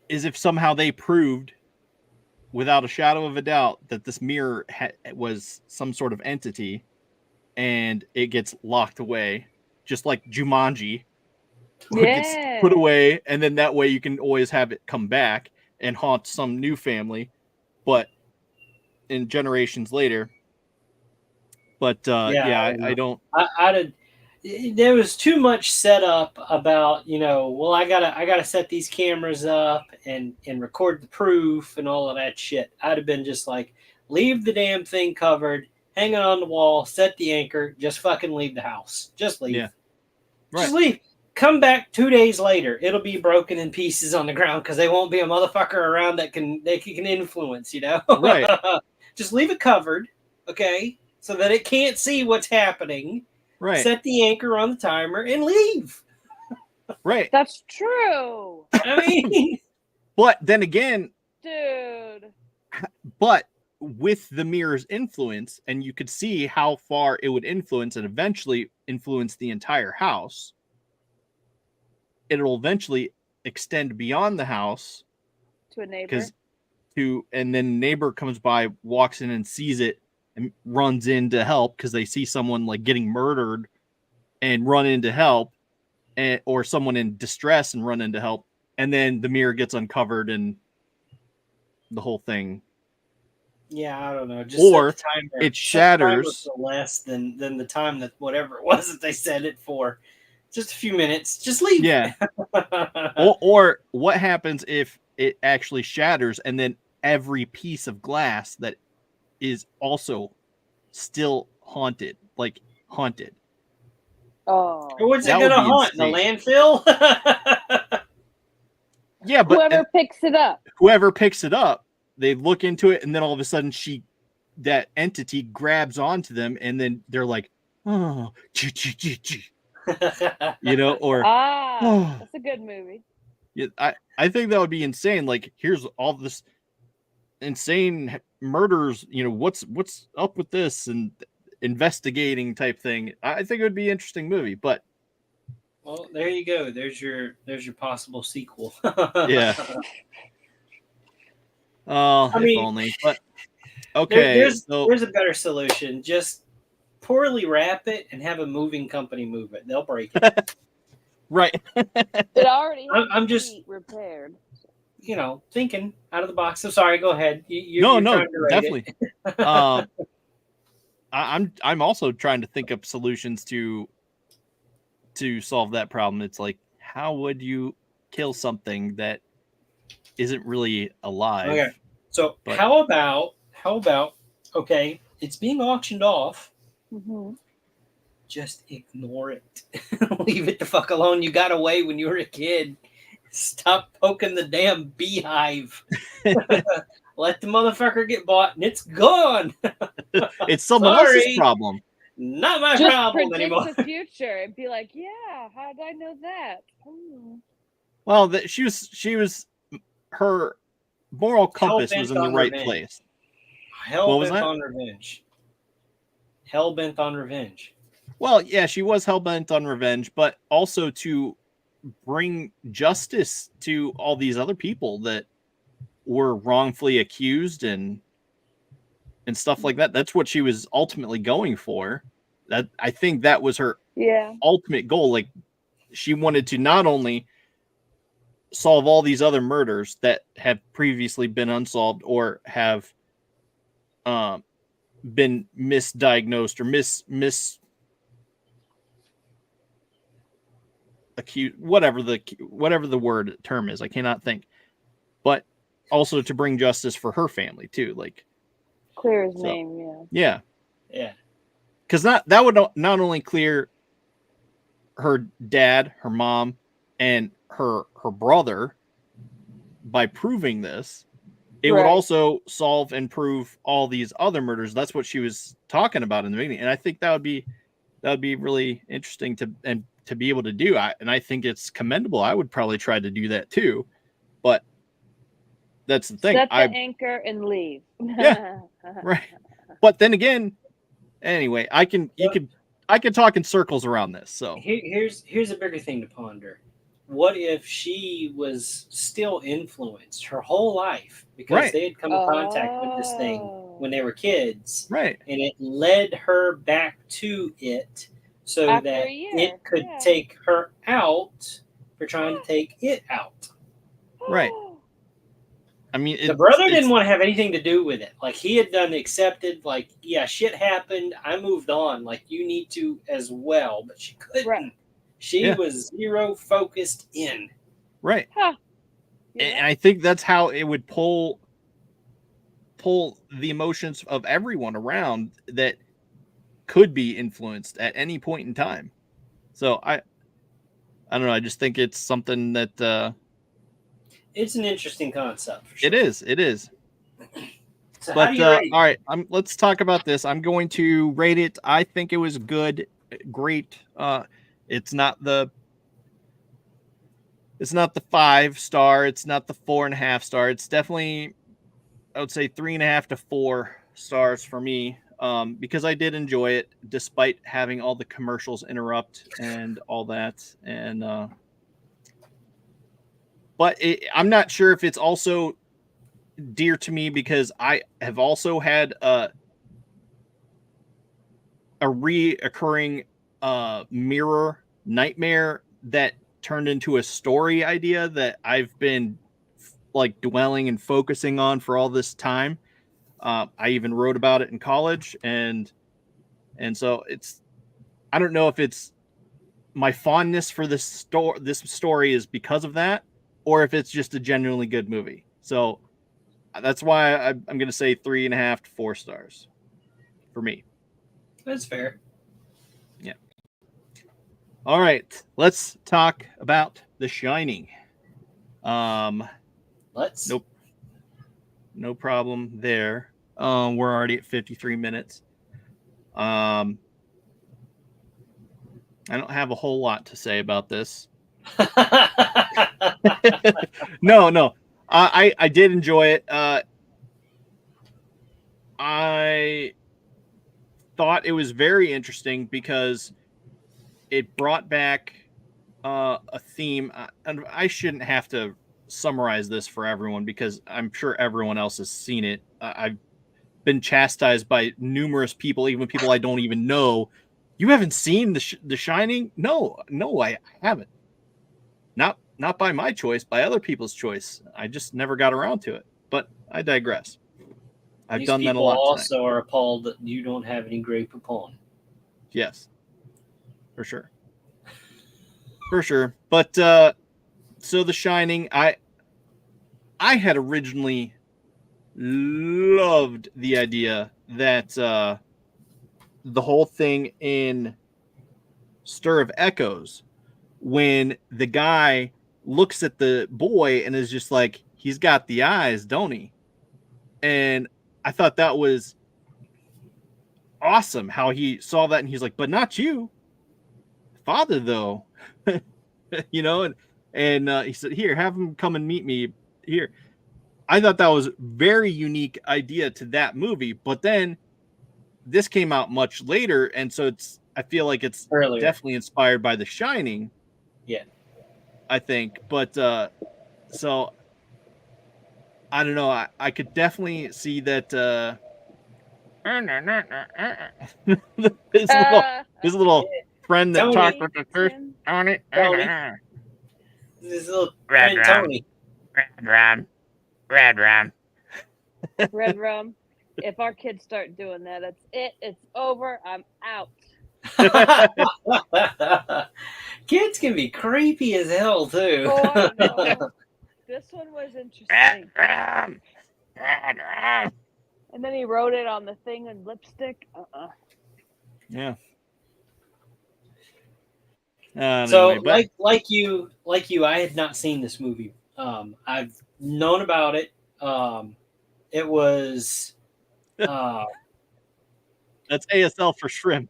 is if somehow they proved without a shadow of a doubt that this mirror was some sort of entity, and it gets locked away, just like Jumanji. It gets put away, and then that way you can always have it come back and haunt some new family, but in generations later. But I don't. There was too much set up about, you know, well, I gotta set these cameras up and record the proof and all of that shit. I'd have been just like, leave the damn thing covered, hang it on the wall, set the anchor, just fucking leave the house. Just leave. Yeah. Right. Just leave. Come back 2 days later. It'll be broken in pieces on the ground because they won't be a motherfucker around that can influence, you know? Right. Just leave it covered, okay? So that it can't see what's happening. Right. Set the anchor on the timer and leave. Right. That's true. I mean, but then again, dude. But with the mirror's influence, and you could see how far it would influence and eventually influence the entire house. It'll eventually extend beyond the house to a neighbor. And then neighbor comes by, walks in and sees it and runs in to help because they see someone like getting murdered and run in to help, or someone in distress and run in to help. And then the mirror gets uncovered and the whole thing. Yeah, I don't know. Just or set the timer. it shatters for less than the time that whatever it was that they set it for. Just a few minutes. Just leave. Yeah. or what happens if it actually shatters and then every piece of glass that is also still haunted, like haunted. Oh. What's it gonna haunt? In the landfill? Yeah, but whoever picks it up, they look into it, and then all of a sudden that entity grabs onto them, and then they're like, oh, you know, or that's a good movie. Yeah, I think that would be insane. Like, here's all this insane murders, you know, what's up with this, and investigating type thing. I think it would be an interesting movie, but well, there you go. There's your possible sequel. Yeah. Oh, I mean, only. But okay, there's a better solution. Just poorly wrap it and have a moving company move it. They'll break it. Right. It already. I'm just repaired. You know, thinking out of the box. I'm sorry. Go ahead. No, definitely. I'm also trying to think of solutions to solve that problem. It's like, how would you kill something that isn't really alive? Okay. So how about okay, it's being auctioned off. Mm-hmm. Just ignore it. Leave it the fuck alone. You got away when you were a kid. Stop poking the damn beehive. Let the motherfucker get bought and it's gone. It's someone else's problem. Not my problem anymore. Just predict the future and be like, yeah, how did I know that? Well, she was her moral compass was in the right place. Hell-bent on revenge. Hell-bent on revenge. Well, yeah, she was hell-bent on revenge, but also to bring justice to all these other people that were wrongfully accused and stuff like that. That's what she was ultimately going for. That I think that was her Yeah. ultimate goal. Like, she wanted to not only solve all these other murders that have previously been unsolved or have been misdiagnosed or mis accused, whatever the word term is, I cannot think, but also to bring justice for her family too. Like, Clear his name, yeah, because that would not only clear her dad, her mom, and her brother by proving this, it would also solve and prove all these other murders. That's what she was talking about in the beginning, and I think that would be really interesting to be able to do. And I think it's commendable. I would probably try to do that too, but that's the thing. Set the anchor and leave. Yeah, right. But then again, anyway, I can talk in circles around this. So here's a bigger thing to ponder. What if she was still influenced her whole life because they had come in contact with this thing when they were kids, right? And it led her back to it so After that a year. it could take her out for trying to take it out. Right. I mean, the brother didn't want to have anything to do with it. Like, he had done accepted, like, yeah, shit happened. I moved on. Like, you need to as well. But she couldn't. Right. She was zero focused in. Right. Huh. Yeah. And I think that's how it would pull the emotions of everyone around that could be influenced at any point in time. So I don't know. I just think it's something that it's an interesting concept. For sure. It is. So but all right, let's talk about this. I'm going to rate it. I think it was good, great. It's not the 5-star. It's not the 4.5-star. It's definitely, I would say, 3.5 to 4 stars for me. Because I did enjoy it despite having all the commercials interrupt and all that. And but I'm not sure if it's also dear to me because I have also had a reoccurring mirror nightmare that turned into a story idea that I've been like dwelling and focusing on for all this time. I even wrote about it in college, and so I don't know if it's my fondness for this story is because of that, or if it's just a genuinely good movie. So that's why I'm going to say 3.5 to 4 stars for me. That's fair. Yeah. All right, let's talk about The Shining. Let's. Nope. No problem there. We're already at 53 minutes. I don't have a whole lot to say about this. No. I did enjoy it. I thought it was very interesting because it brought back a theme. And I shouldn't have to summarize this for everyone because I'm sure everyone else has seen it. I've been chastised by numerous people, even people I don't even know. You haven't seen The Shining? No, I haven't. Not by my choice, by other people's choice. I just never got around to it. But I digress. I've done that a lot. People also are appalled that you don't have any Grey Poupon. Yes, for sure. But so The Shining, I had originally loved the idea that the whole thing in Stir of Echoes, when the guy looks at the boy and is just like, he's got the eyes, don't he? And I thought that was awesome how he saw that and he's like, but not you, father, though. You know, and he said, here, have him come and meet me here. I thought that was very unique idea to that movie, but then this came out much later, and so I feel like it's earlier. Definitely inspired by The Shining. Yeah, I think, but so I don't know. I could definitely see that his little friend that Tony. talked with the first Tony. Tony. This little friend Tony. Red rum. Red rum. If our kids start doing that, that's it. It's over. I'm out. Kids can be creepy as hell too. Oh, I know. This one was interesting. And then he wrote it on the thing in lipstick. Yeah. So anyway, like you, I had not seen this movie. I've known about it. It was that's ASL for shrimp.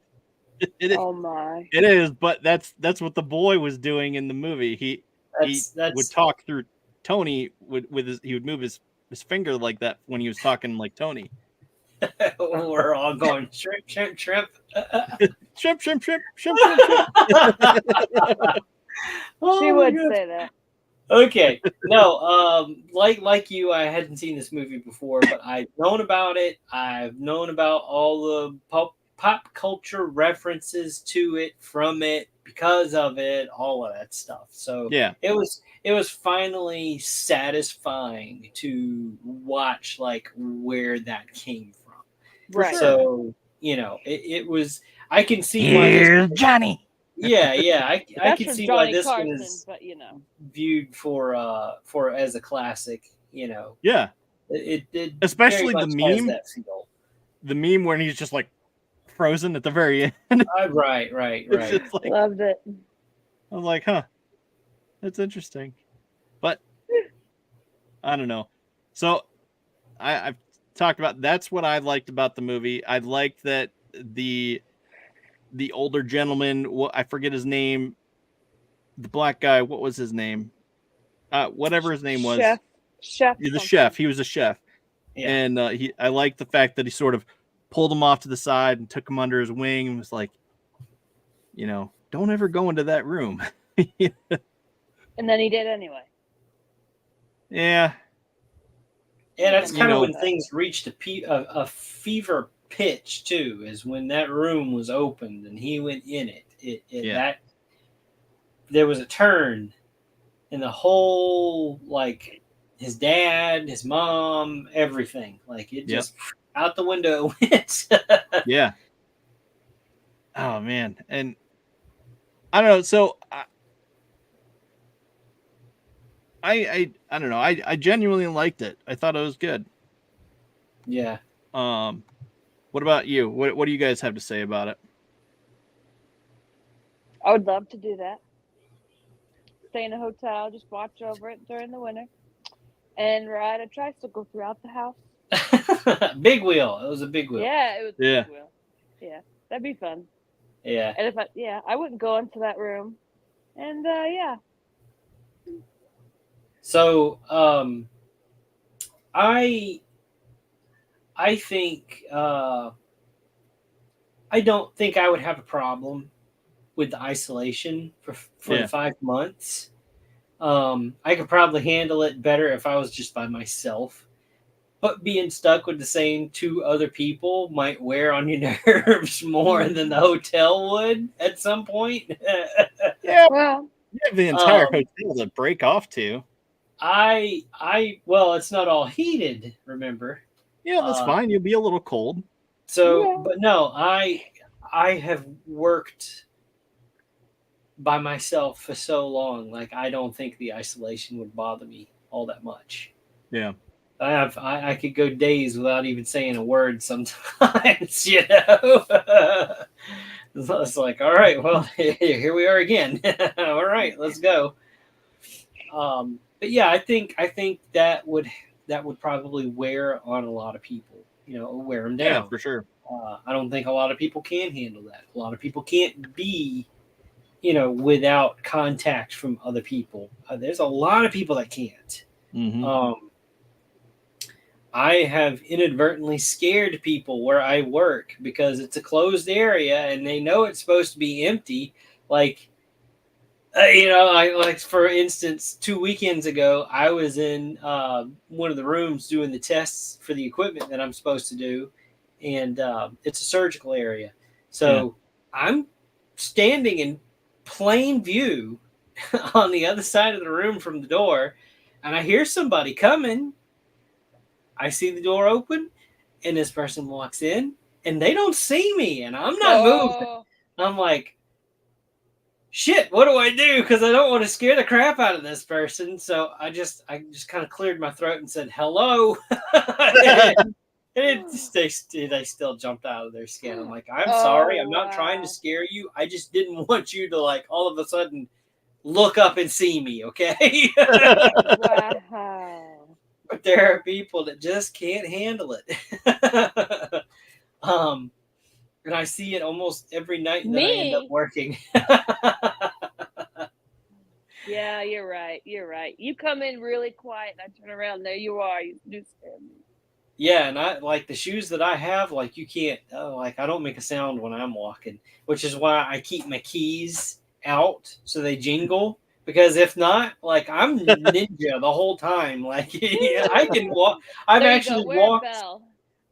Oh my! It is, but that's what the boy was doing in the movie. He would talk through Tony he would move his finger like that when he was talking like Tony. We're all going shrimp. Shrimp. Shrimp. She would say that. Okay. No, like you, I hadn't seen this movie before, but I've known about it. I've known about all the pop culture references to it, from it, because of it, all of that stuff. So yeah, it was finally satisfying to watch like where that came from. Right. So, it was, I can see why this, Johnny. Yeah, I can see why this Carson, one is but viewed for as a classic, Yeah. It especially the has meme. that feel. The meme when he's just like frozen at the very end. Right. It's just like, loved it. I was like, huh, that's interesting. But I don't know. So I've talked about, that's what I liked about the movie. I liked that the older gentleman, I forget his name, the black guy, what was his name? Whatever his name was. Chef. The chef. He was a chef. Yeah. And I liked the fact that he sort of pulled him off to the side and took him under his wing and was like, don't ever go into that room. And then he did anyway. Yeah. Yeah, that's kind of when things reached a fever pitch too, is when that room was opened and he went in it. That there was a turn in the whole, like, his dad, his mom, everything. Like, it just out the window went. Yeah. Oh man, and I don't know. So I don't know. I genuinely liked it. I thought it was good. Yeah. What about you? What do you guys have to say about it? I would love to do that. Stay in a hotel, just watch over it during the winter, and ride a tricycle throughout the house. Big wheel. It was a big wheel. Yeah, it was a big wheel. Yeah, that'd be fun. Yeah. And I wouldn't go into that room. And yeah. So I think I don't think I would have a problem with the isolation for the 5 months. I could probably handle it better if I was just by myself. But being stuck with the same 2 other people might wear on your nerves more than the hotel would at some point. Yeah. Well, you have the entire hotel to break off to. Well, it's not all heated, remember? Yeah, that's fine. You'll be a little cold. So, but no, I have worked by myself for so long. Like, I don't think the isolation would bother me all that much. Yeah. I could go days without even saying a word sometimes, It's like, all right, well, here we are again. All right, let's go. But yeah, I think that would probably wear on a lot of people, wear them down. Yeah, for sure. I don't think a lot of people can handle that. A lot of people can't be, without contact from other people. There's a lot of people that can't. Mm-hmm. I have inadvertently scared people where I work because it's a closed area and they know it's supposed to be empty. Like, for instance, 2 weekends ago, I was in one of the rooms doing the tests for the equipment that I'm supposed to do. and it's a surgical area. So I'm standing in plain view on the other side of the room from the door, and I hear somebody coming. I see the door open, and this person walks in, and they don't see me, and I'm not moving. I'm like, shit, what do I do? Because I don't want to scare the crap out of this person. So I just kind of cleared my throat and said, hello. And they still jumped out of their skin. I'm like, I'm sorry. I'm not trying to scare you. I just didn't want you to, like, all of a sudden look up and see me, okay? Wow. But there are people that just can't handle it. And I see it almost every night that I end up working. Yeah, you're right. You're right. You come in really quiet, and I turn around, there you are. You do scare me. Yeah, and I like the shoes that I have, like you can't, like I don't make a sound when I'm walking, which is why I keep my keys out so they jingle. Because if not, like I'm ninja the whole time. Like I can walk.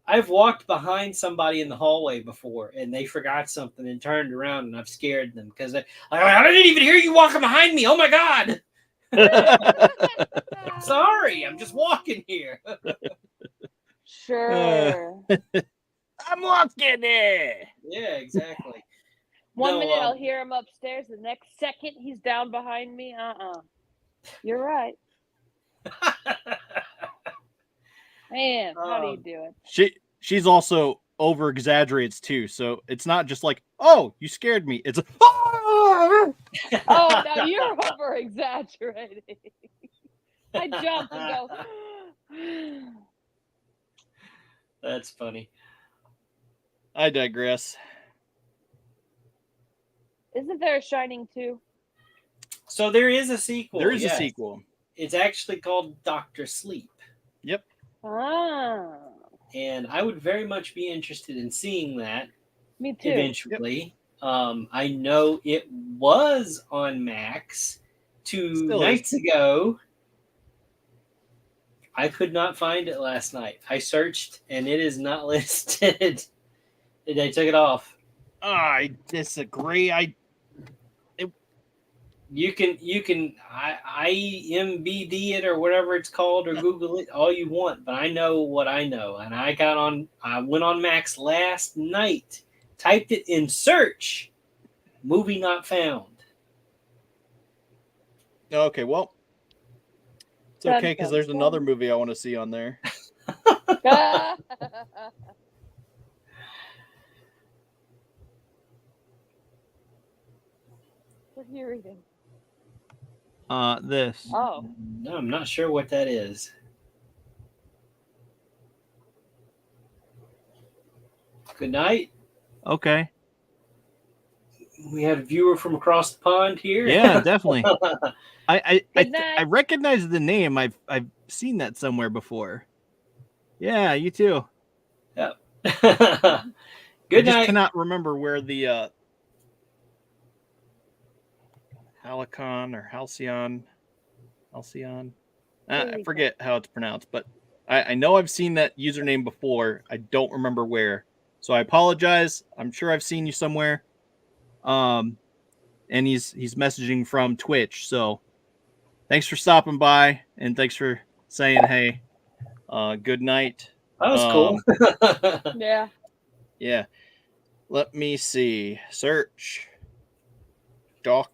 I've walked behind somebody in the hallway before, and they forgot something and turned around, and I've scared them because I didn't even hear you walking behind me. Oh my god! Sorry, I'm just walking here. Sure. I'm walking there. Yeah, exactly. One minute I'll hear him upstairs, the next second he's down behind me. You're right. Man, how do you do it? She's also over exaggerates too, so it's not just like, oh, you scared me. It's oh, now you're over exaggerating. I jump and go. That's funny. I digress. Isn't there a Shining 2? So there is a sequel. There is a sequel. It's actually called Dr. Sleep. Yep. And I would very much be interested in seeing that. Me too. Eventually. Yep. I know it was on Max 2 nights ago. I could not find it last night. I searched and it is not listed. They took it off. I disagree. You can IMBD it or whatever it's called or Google it all you want, but I know what I know. And I went on Max last night, typed it in search, movie not found. Okay, well, it's okay because there's another movie I want to see on there. What are you reading? This. Oh. No, I'm not sure what that is. Good night. Okay. We had a viewer from across the pond here. Yeah, definitely. I recognize the name. I've seen that somewhere before. Yeah, you too. Yep. Good night. I just cannot remember where the Halcyon. I forget how it's pronounced, but I know I've seen that username before. I don't remember where. So I apologize. I'm sure I've seen you somewhere. And he's messaging from Twitch. So thanks for stopping by and thanks for saying hey. Good night. That was cool. Yeah. Yeah. Let me see. Search. Doctor.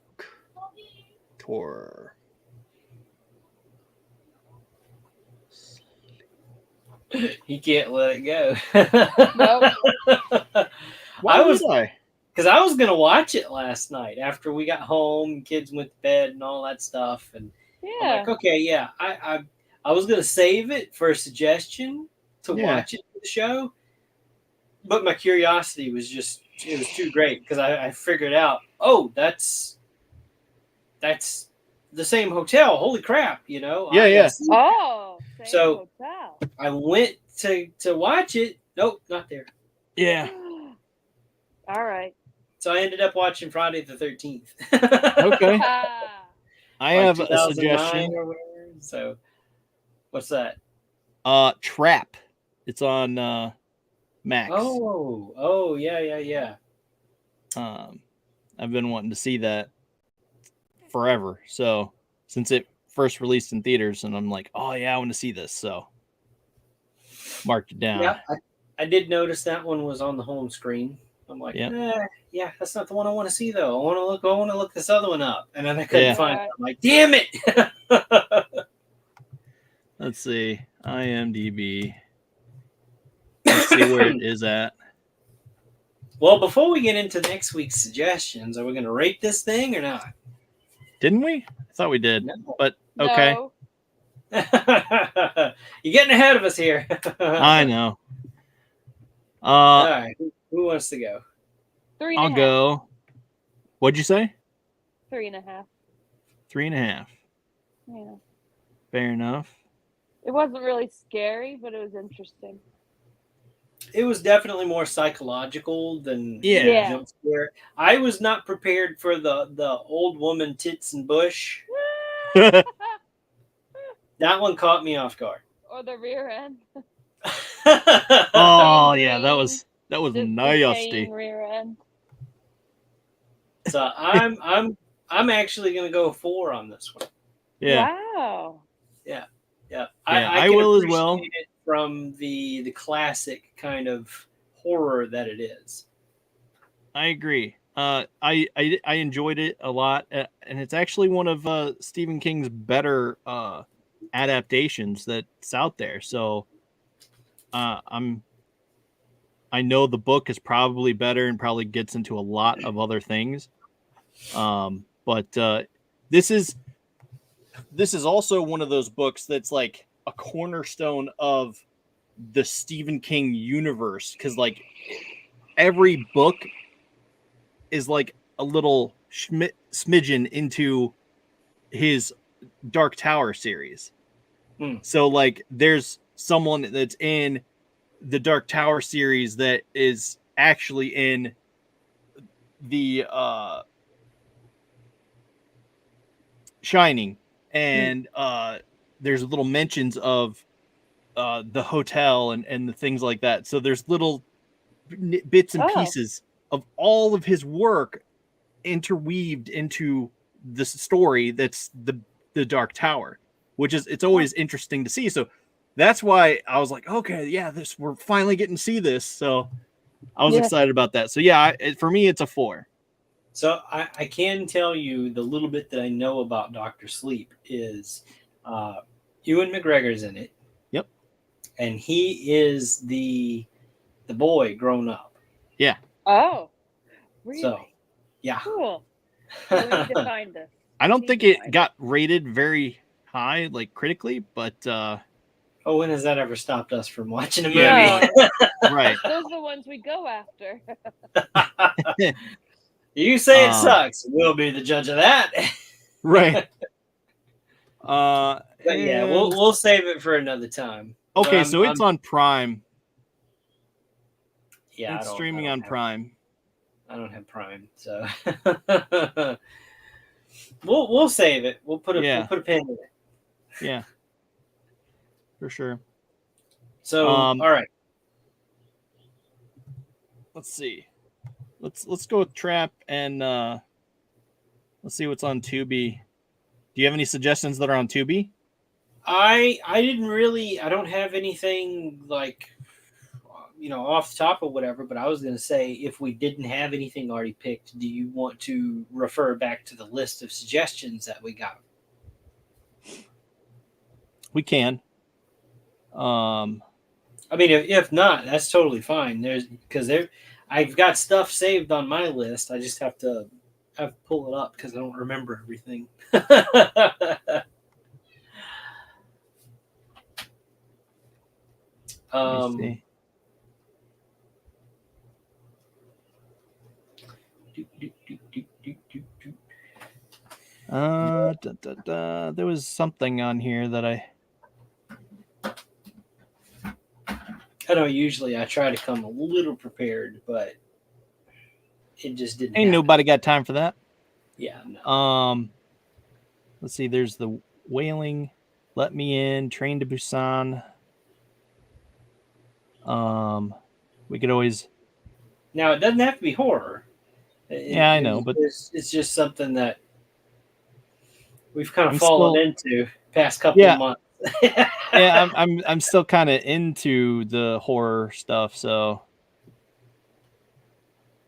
He can't let it go. Nope. Why was I? Because I was gonna watch it last night after we got home, kids went to bed and all that stuff, and I'm like, okay, yeah, I was gonna save it for a suggestion to watch it for the show, but my curiosity was it was too great because I figured out, oh, that's the same hotel. Holy crap, you know? Yeah. Oh, same so hotel. I went to watch it. Nope, not there. Yeah. All right. So I ended up watching Friday the 13th. Okay. I have a 2009 suggestion. or whatever. So what's that? Trap. It's on Max. Oh, yeah. I've been wanting to see that forever. So since it first released in theaters, and I'm like, oh yeah, I want to see this. So marked it down. Yeah, I did notice that one was on the home screen. I'm like, yeah, that's not the one I want to see though. I want to look this other one up, and then I couldn't find it. I'm like, damn it! Let's see, IMDb. Let's see where it is at. Well, before we get into next week's suggestions, are we going to rate this thing or not? Didn't we? I thought we did, No. but okay. No. You're getting ahead of us here. I know. All right, who wants to go? 3.5. I'll go. What'd you say? 3.5. 3.5. Yeah. Fair enough. It wasn't really scary, but it was interesting. It was definitely more psychological than jump scare. I was not prepared for the old woman tits and bush. That one caught me off guard. Or the rear end. Oh yeah, that was nasty. Rear end. So I'm actually gonna go 4 on this one. Yeah. Wow. Yeah. I can will as well. appreciate it from the classic kind of horror that it is. I agree. I enjoyed it a lot, and it's actually one of Stephen King's better adaptations that's out there. So I know the book is probably better and probably gets into a lot of other things. But this is also one of those books that's like a cornerstone of the Stephen King universe, because like every book is like a little smidgen into his Dark Tower series. So like there's someone that's in the Dark Tower series that is actually in the Shining, and there's little mentions of the hotel and the things like that. So there's little bits and pieces of all of his work interweaved into the story that's the Dark Tower, which is, it's always interesting to see. So that's why I was like, okay, yeah, we're finally getting to see this. So I was excited about that. So yeah, for me, it's a 4. So I can tell you the little bit that I know about Dr. Sleep is Ewan McGregor's in it. Yep. And he is the boy grown up. Yeah. Oh, really? So, yeah. Cool. We need to find this. I don't think it got rated very high, like critically, but when has that ever stopped us from watching a movie? Yeah. Right. Those are the ones we go after. You say it sucks, we'll be the judge of that. Right. But yeah, we'll save it for another time. Okay, so it's on Prime. Yeah, it's streaming on Prime. I don't have Prime, so we'll save it. We'll put a pin in it. Yeah, for sure. So all right, let's see. Let's go with Trap, and let's see what's on Tubi. Do you have any suggestions that are on Tubi? I don't have anything like off the top or whatever, but I was going to say, if we didn't have anything already picked, do you want to refer back to the list of suggestions that we got? We can. I mean, if not, that's totally fine. I've got stuff saved on my list. I just have to pull it up because I don't remember everything. Let me see. There was something on here that I know usually I try to come a little prepared, but it just didn't ain't happen. nobody got time for that. Yeah. No. Let's see, there's the Wailing, Let Me In, Train to Busan, We could always. Now, it doesn't have to be horror. I know, but it's just something that we've kind of I'm fallen still- into past couple of months. Yeah, I'm still kind of into the horror stuff, so.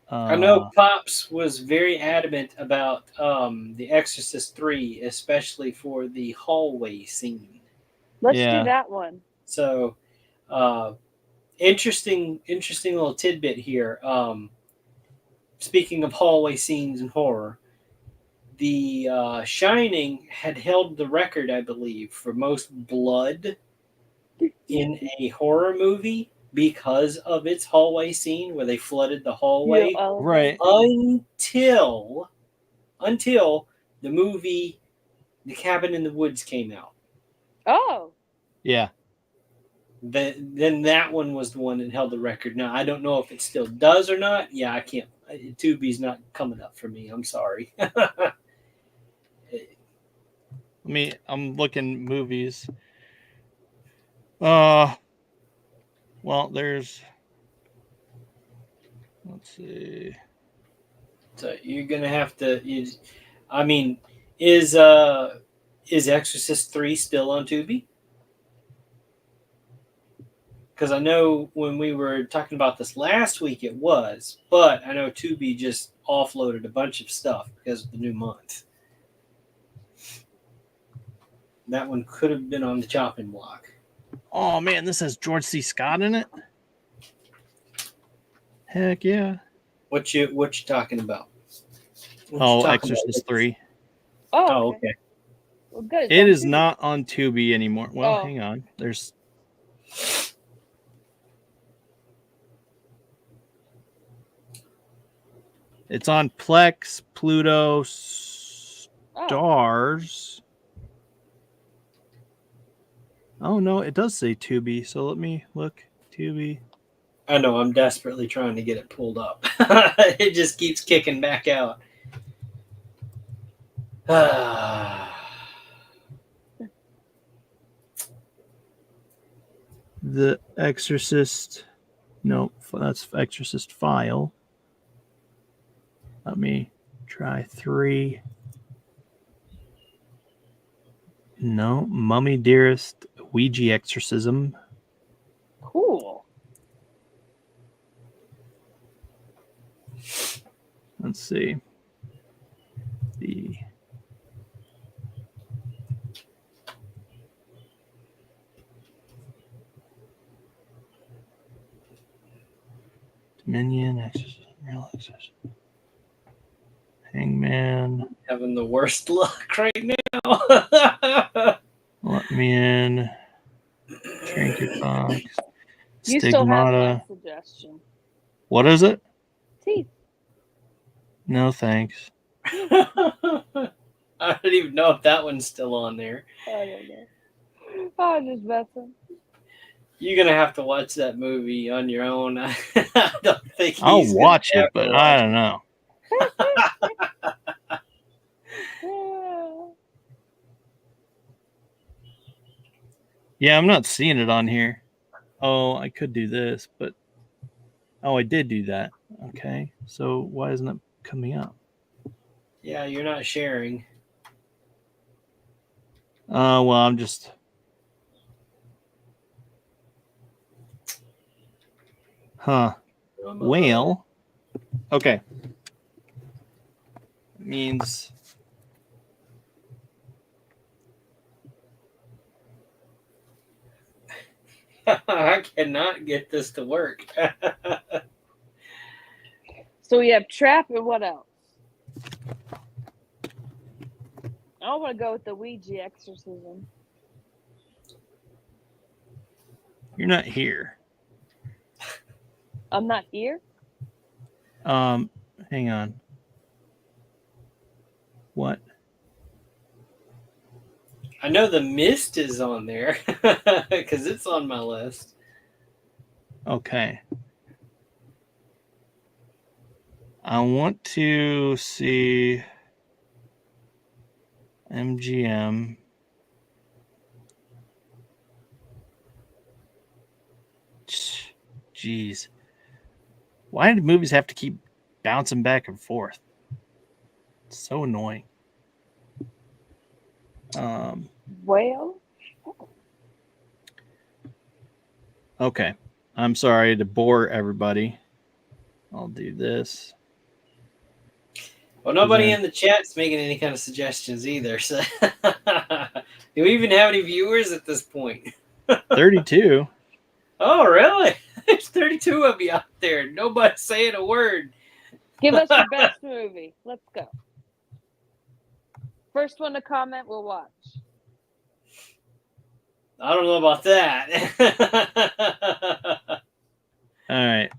I know Pops was very adamant about The Exorcist 3, especially for the hallway scene. Let's do that one. So, interesting little tidbit here. Speaking of hallway scenes and horror, The Shining had held the record, I believe, for most blood in a horror movie because of its hallway scene where they flooded the hallway. Right. Until the movie The Cabin in the Woods came out. Oh. Yeah. Then that one was the one that held the record. Now, I don't know if it still does or not. Yeah, I can't. Tubi's not coming up for me. I'm sorry. I'm looking movies. Well, there's. Let's see. So you're gonna have to. Is Exorcist 3 still on Tubi? Because I know when we were talking about this last week, it was, but I know Tubi just offloaded a bunch of stuff because of the new month. That one could have been on the chopping block. Oh man, this has George C. Scott in it. Heck yeah! What you talking about? Exorcist 3. Oh, okay. Well, good. It is not on Tubi anymore. Well, hang on. There's. It's on Plex, Pluto, Stars. Oh no, it does say Tubi. So let me look. Tubi. I know. I'm desperately trying to get it pulled up. It just keeps kicking back out. The Exorcist. Nope, that's Exorcist File. Let me try 3. No, Mummy Dearest, Ouija Exorcism. Cool. Let's see. The Dominion, Exorcism, Real Exorcism. Hangman. Having the worst luck right now. Let me in. Trinket Box. You still have Stigmata. my suggestion. What is it? Teeth. No, thanks. I don't even know if that one's still on there. I don't know. I'm just messing. You're gonna have to watch that movie on your own. I don't think I'll watch it, but I don't know. Yeah, I'm not seeing it on here. Oh, I could do this, but I did do that. Okay, so why isn't it coming up? Yeah, you're not sharing. Well, I'm just. Huh. Well, okay. Means I cannot get this to work. So we have Trap and what else? I want to go with the Ouija exorcism. you're not here. I'm not here? Hang on. What? I know The Mist is on there because it's on my list. Okay. I want to see MGM. Jeez. Why do movies have to keep bouncing back and forth? It's so annoying. Well, Okay. I'm sorry to bore everybody. I'll do this. Well, nobody in the chat's making any kind of suggestions either. So, do we even have any viewers at this point? 32. Oh, really? There's 32 of you out there. Nobody's saying a word. give us your best movie. Let's go. First one to comment, we'll watch. I don't know about that. All right.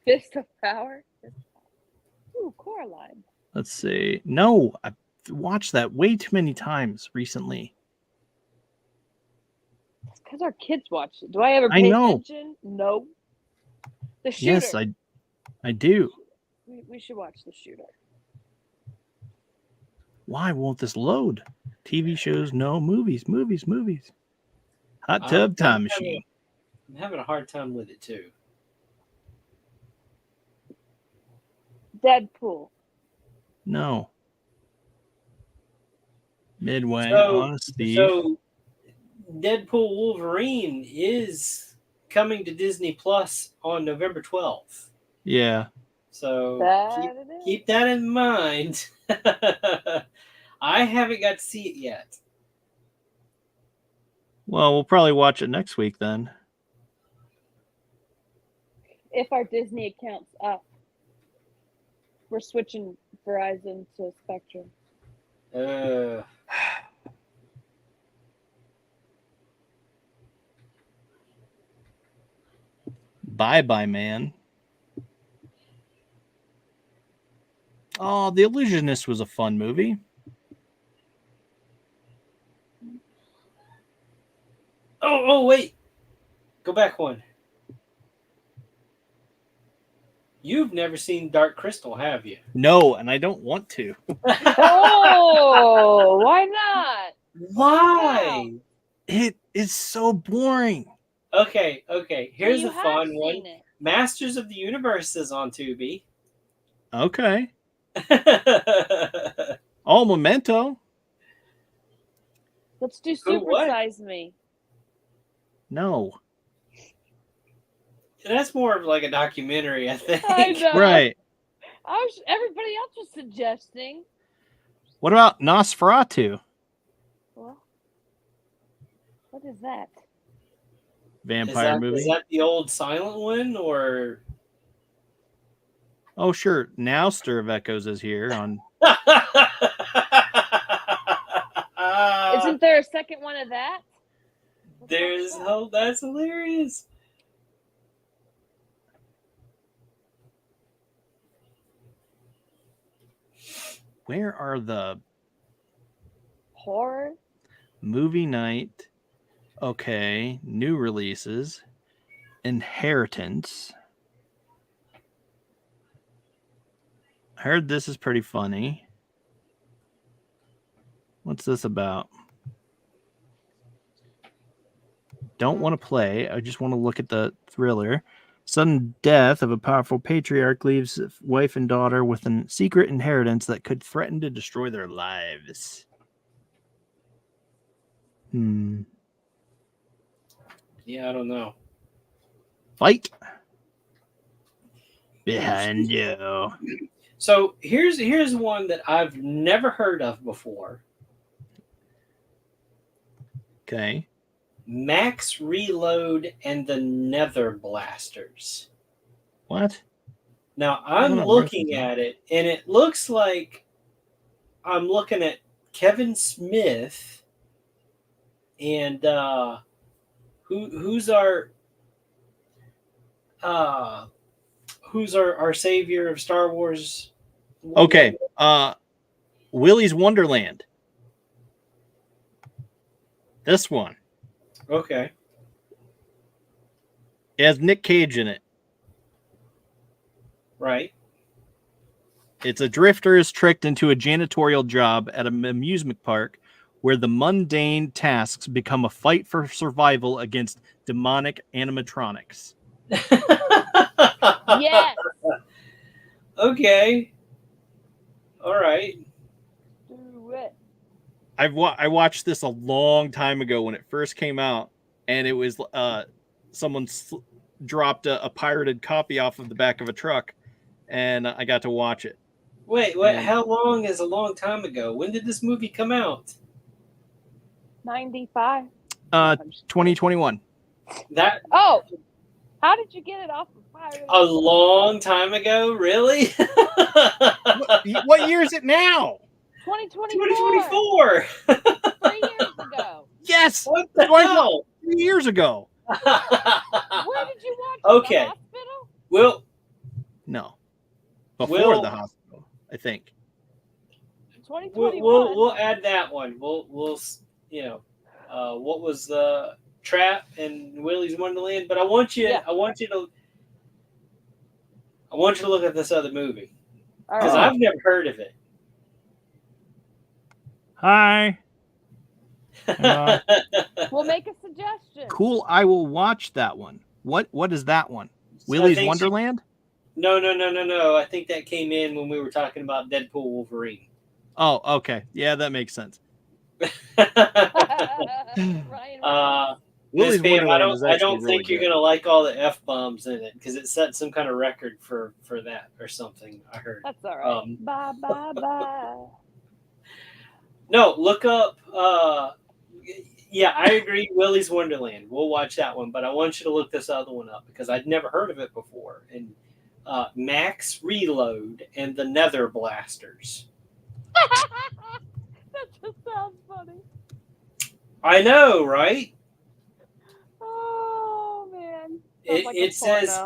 Fist of Power. Ooh, Coraline. Let's see. No, I've watched that way too many times recently. It's because our kids watch it. Do I ever pay attention? No. The Shooter. Yes, I do. We should watch The Shooter. Why won't this load? TV shows, no. Movies. Hot Tub Time Machine. I'm having a hard time with it, too. Deadpool. No. Midway, Honesty. So, Deadpool Wolverine is coming to Disney Plus on November 12th. Yeah. So, keep that in mind. I haven't got to see it yet. Well, we'll probably watch it next week then. If our Disney account's up. We're switching Verizon to Spectrum. Bye, man. Oh, The Illusionist was a fun movie. Oh, wait. Go back one. You've never seen Dark Crystal, have you? No, and I don't want to. Oh, why not? Why? It is so boring. Okay. Here's a fun one. It. Masters of the Universe is on Tubi. Okay. Oh, Memento. Let's do Super Size Me. No. That's more of like a documentary, I think. I know. Right. Everybody else was suggesting. What about Nosferatu? Well, what is that? Vampire movie. Is that the old silent one, or? Oh, sure. Now Stir of Echoes is here on. Isn't there a second one of that? That's hilarious. Where are the horror movie night? Okay, new releases. Inheritance. I heard this is pretty funny. What's this about? Don't want to play. I just want to look at the thriller. Sudden death of a powerful patriarch leaves wife and daughter with a secret inheritance that could threaten to destroy their lives. Yeah, I don't know. Fight behind you. So here's one that I've never heard of before. Okay. Max Reload and the Nether Blasters. What? Now I'm looking at it, and it looks like I'm looking at Kevin Smith and who's our savior of Star Wars? Okay. Willy's Wonderland. This one. Okay. It has Nick Cage in it. Right. It's a drifter is tricked into a janitorial job at an amusement park where the mundane tasks become a fight for survival against demonic animatronics. Yes. Okay. All right. Do it. I watched this a long time ago when it first came out, and it was someone dropped a pirated copy off of the back of a truck, and I got to watch it. Wait, how long is a long time ago? When did this movie come out? 95. 2021. That Oh, how did you get it off the fire? a long time ago, really? What year is it now? 2024. 2024. 3 years ago. Yes. What the hell? 3 years ago. Where did you watch it? Okay. The hospital? Well, No. Before the hospital, I think. 2021. we'll add that one. We'll what was the Trap and Willy's Wonderland? But I want you to look at this other movie All because right. I've never heard of it. Hi. We'll make a suggestion. Cool. I will watch that one. What is that one? Willy's Wonderland? No. I think that came in when we were talking about Deadpool Wolverine. Oh, okay. Yeah, that makes sense. Ryan. Willy's Bam, Wonderland is I actually don't really think you're good. gonna like all the F-bombs in it because it set some kind of record for that or something. I heard. That's all right. Bye, bye, bye. No, look up. Yeah, I agree. Willy's Wonderland. We'll watch that one, but I want you to look this other one up because I'd never heard of it before. And Max Reload and the Nether Blasters. That just sounds funny. I know, right? Oh man. It says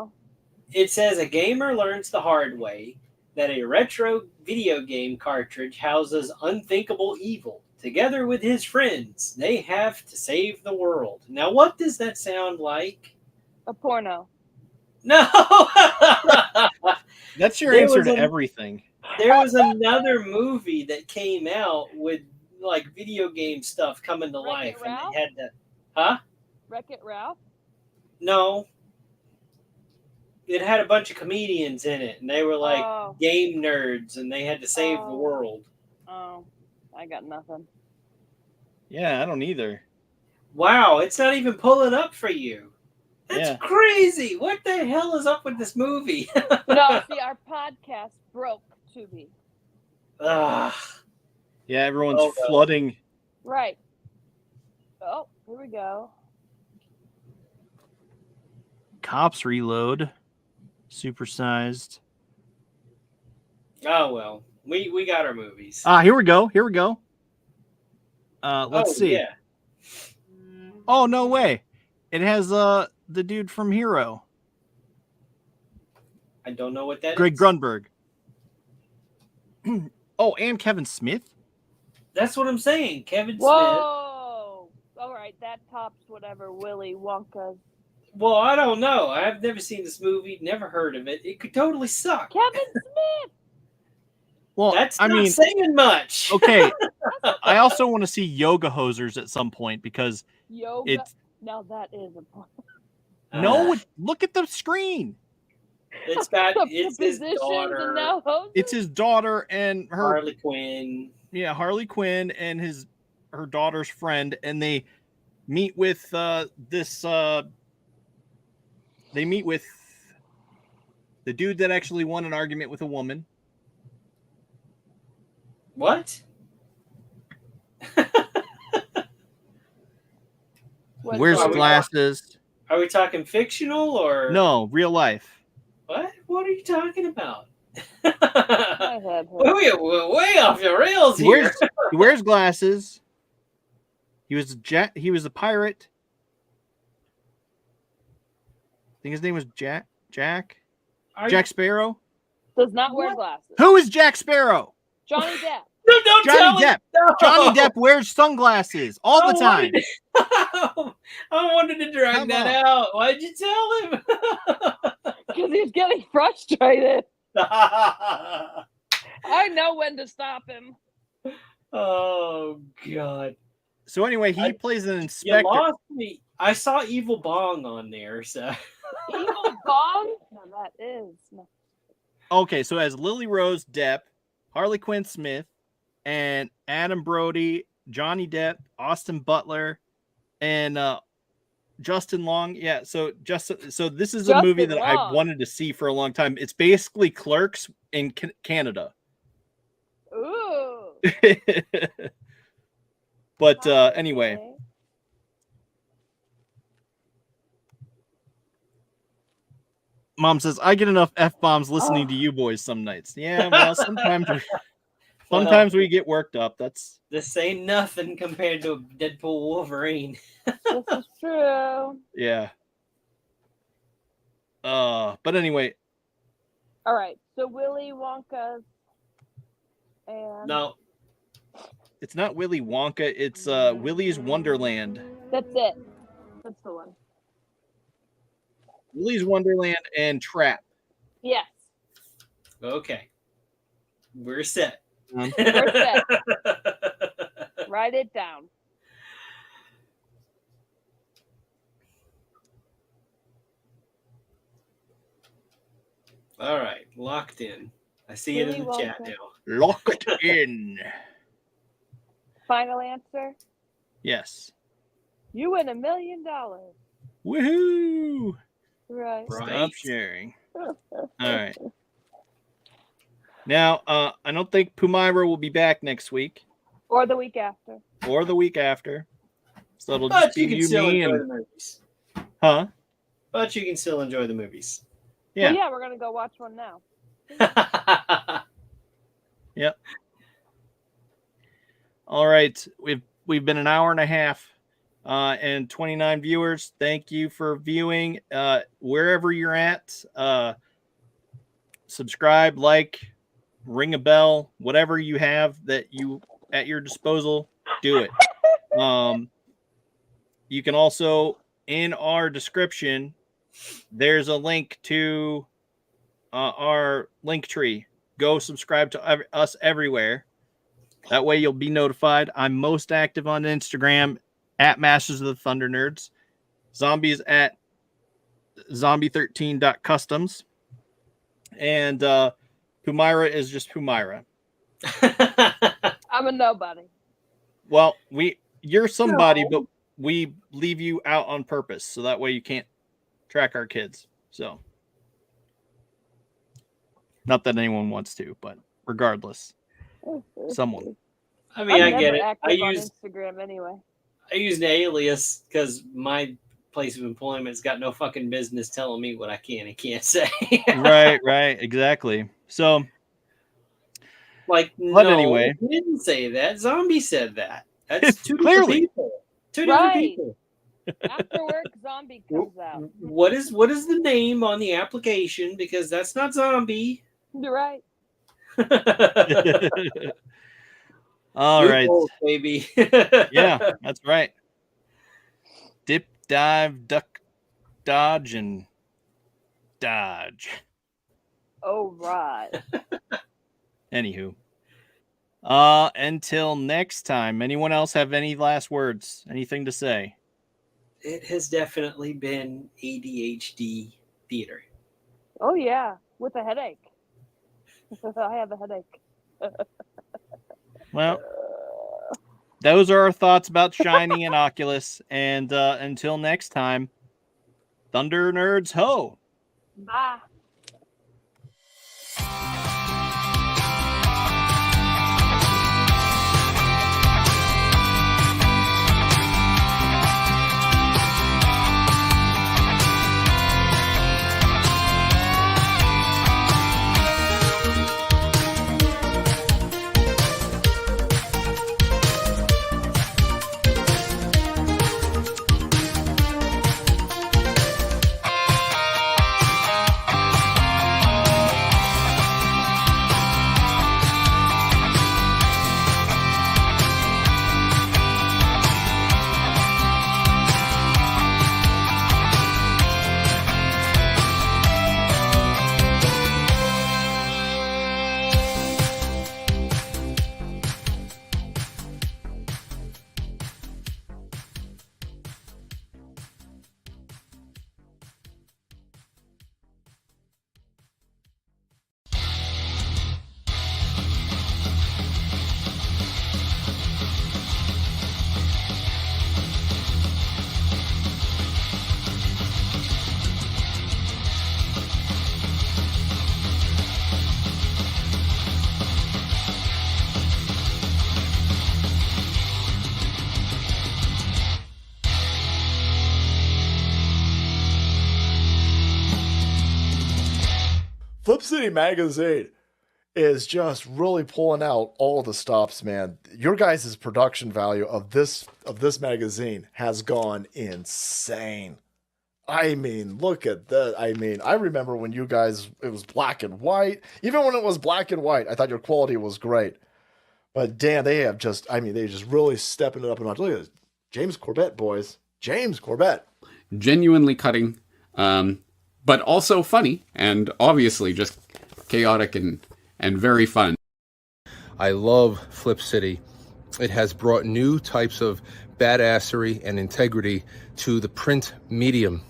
a gamer learns the hard way that a retro video game cartridge houses unthinkable evil. Together with his friends, they have to save the world. Now, what does that sound like? A porno. No! That's your There answer was to a- everything. There was another movie that came out with like video game stuff coming to life, and Ralph? they had to, huh? Wreck-It Ralph? No. It had a bunch of comedians in it, and they were like Oh. game nerds, and they had to save the Oh. world. Oh, I got nothing. Yeah, I don't either. Wow, it's not even pulling up for you. That's Yeah. crazy. What the hell is up with this movie? No, see, our podcast broke Tubi. Ugh. Yeah, everyone's Oh, well. flooding. Right. Oh, here we go. Cops Reload. Supersized. Oh well, we got our movies. Here we go. Let's see. Yeah. Oh, no way. It has the dude from Hero, I don't know what that Greg is. Grunberg. Oh, and Kevin Smith. That's what I'm saying. Kevin Smith. Whoa! All right, that tops whatever Willy Wonka. Well, I don't know. I've never seen this movie, never heard of it. It could totally suck. Kevin Smith! Well, That's I not mean, saying much. okay. I also want to see Yoga Hosers at some point because Yoga. it's Now that is a porno. no. Look at the screen. It's got The it's his positions daughter, and now hoses? It's his daughter and her. Harley Quinn. Yeah, Harley Quinn and her daughter's friend, and they meet with They meet with the dude that actually won an argument with a woman. What? What- Wears Are we- glasses. Are we talking fictional or No, real life. What? What are you talking about? I had her. We're way off your rails He here. wears glasses. He was a pirate. I think his name was Jack. Jack Sparrow. Does not wear What? glasses. Who is Jack Sparrow? Johnny Depp. No, don't tell Johnny me. Depp. No. Johnny Depp wears sunglasses all the time. I wanted to drag Come that on. out. Why'd you tell him? Because he's getting frustrated. I know when to stop him. Oh God. So anyway, he plays an You inspector. lost me. I saw Evil Bong on there, so. Evil Bong? No, that is. No. Okay, so as Lily Rose Depp, Harley Quinn Smith, and Adam Brody, Johnny Depp, Austin Butler, and Justin Long. Yeah, so this is a movie that I've wanted to see for a long time. It's basically Clerks in Canada. Ooh. But anyway. Mom says, I get enough F-bombs listening to you boys some nights. Yeah, well, sometimes we get worked up. This ain't nothing compared to Deadpool Wolverine. This is true. Yeah. But anyway. All right. So Willy Wonka and No. It's not Willy Wonka, it's Willy's Wonderland. That's it. That's the one. Willy's Wonderland and Trap. Yes. Okay. We're set. We're set. Write it down. All right. Locked in. I see it in the chat now. Locked in. Final answer? Yes. You win $1 million. Woohoo! Right. Stop sharing. All right. Now, I don't think Pumira will be back next week. Or the week after. Or the week after. So it'll But just be you can you, still me, enjoy and... the movies. Huh? But you can still enjoy the movies. Yeah. Well, yeah, we're going to go watch one now. Yep. All right. We've been an hour and a half. And 29 viewers. Thank you for viewing. Wherever you're at, subscribe, like, ring a bell, whatever you have that you at your disposal, do it. You can also, in our description, there's a link to our link tree. Go subscribe to us everywhere. That way you'll be notified. I'm most active on Instagram at Masters of the Thunder Nerds. Zombies at zombie13.customs. And Pumira is just Pumira. I'm a nobody. Well, you're somebody, but we leave you out on purpose, so that way you can't track our kids. So, not that anyone wants to, but regardless, someone. I mean, I get it. I use Instagram anyway. I use an alias because my place of employment's got no fucking business telling me what I can and can't say. Right, exactly. So, but anyway, I didn't say that. Zombie said that. That's two different people. Two different people. After work, Zombie comes out. What is the name on the application? Because that's not Zombie. You're right. All right, baby. Yeah, that's right. Dip, dive, duck, dodge, and dodge. Oh, right. Anywho. Until next time, anyone else have any last words? Anything to say? It has definitely been ADHD theater. Oh, yeah. With a headache. I have a headache. Well, those are our thoughts about Shiny and Oculus. And until next time, Thunder Nerds ho! Bye. City magazine is just really pulling out all the stops, man. Your guys' production value of this magazine has gone insane. I mean, look at that. I mean, I remember when you guys, it was black and white. Even when it was black and white, I thought your quality was great. But damn, they have just, I mean, they just really stepping it up a notch. Look at this. James Corbett, boys. James Corbett. Genuinely cutting, but also funny, and obviously just chaotic and very fun. I love Flip City. It has brought new types of badassery and integrity to the print medium.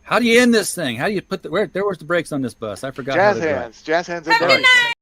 How do you end this thing? How do you put the where's the brakes on this bus? I forgot. Jazz hands. Jazz hands. Have a good night.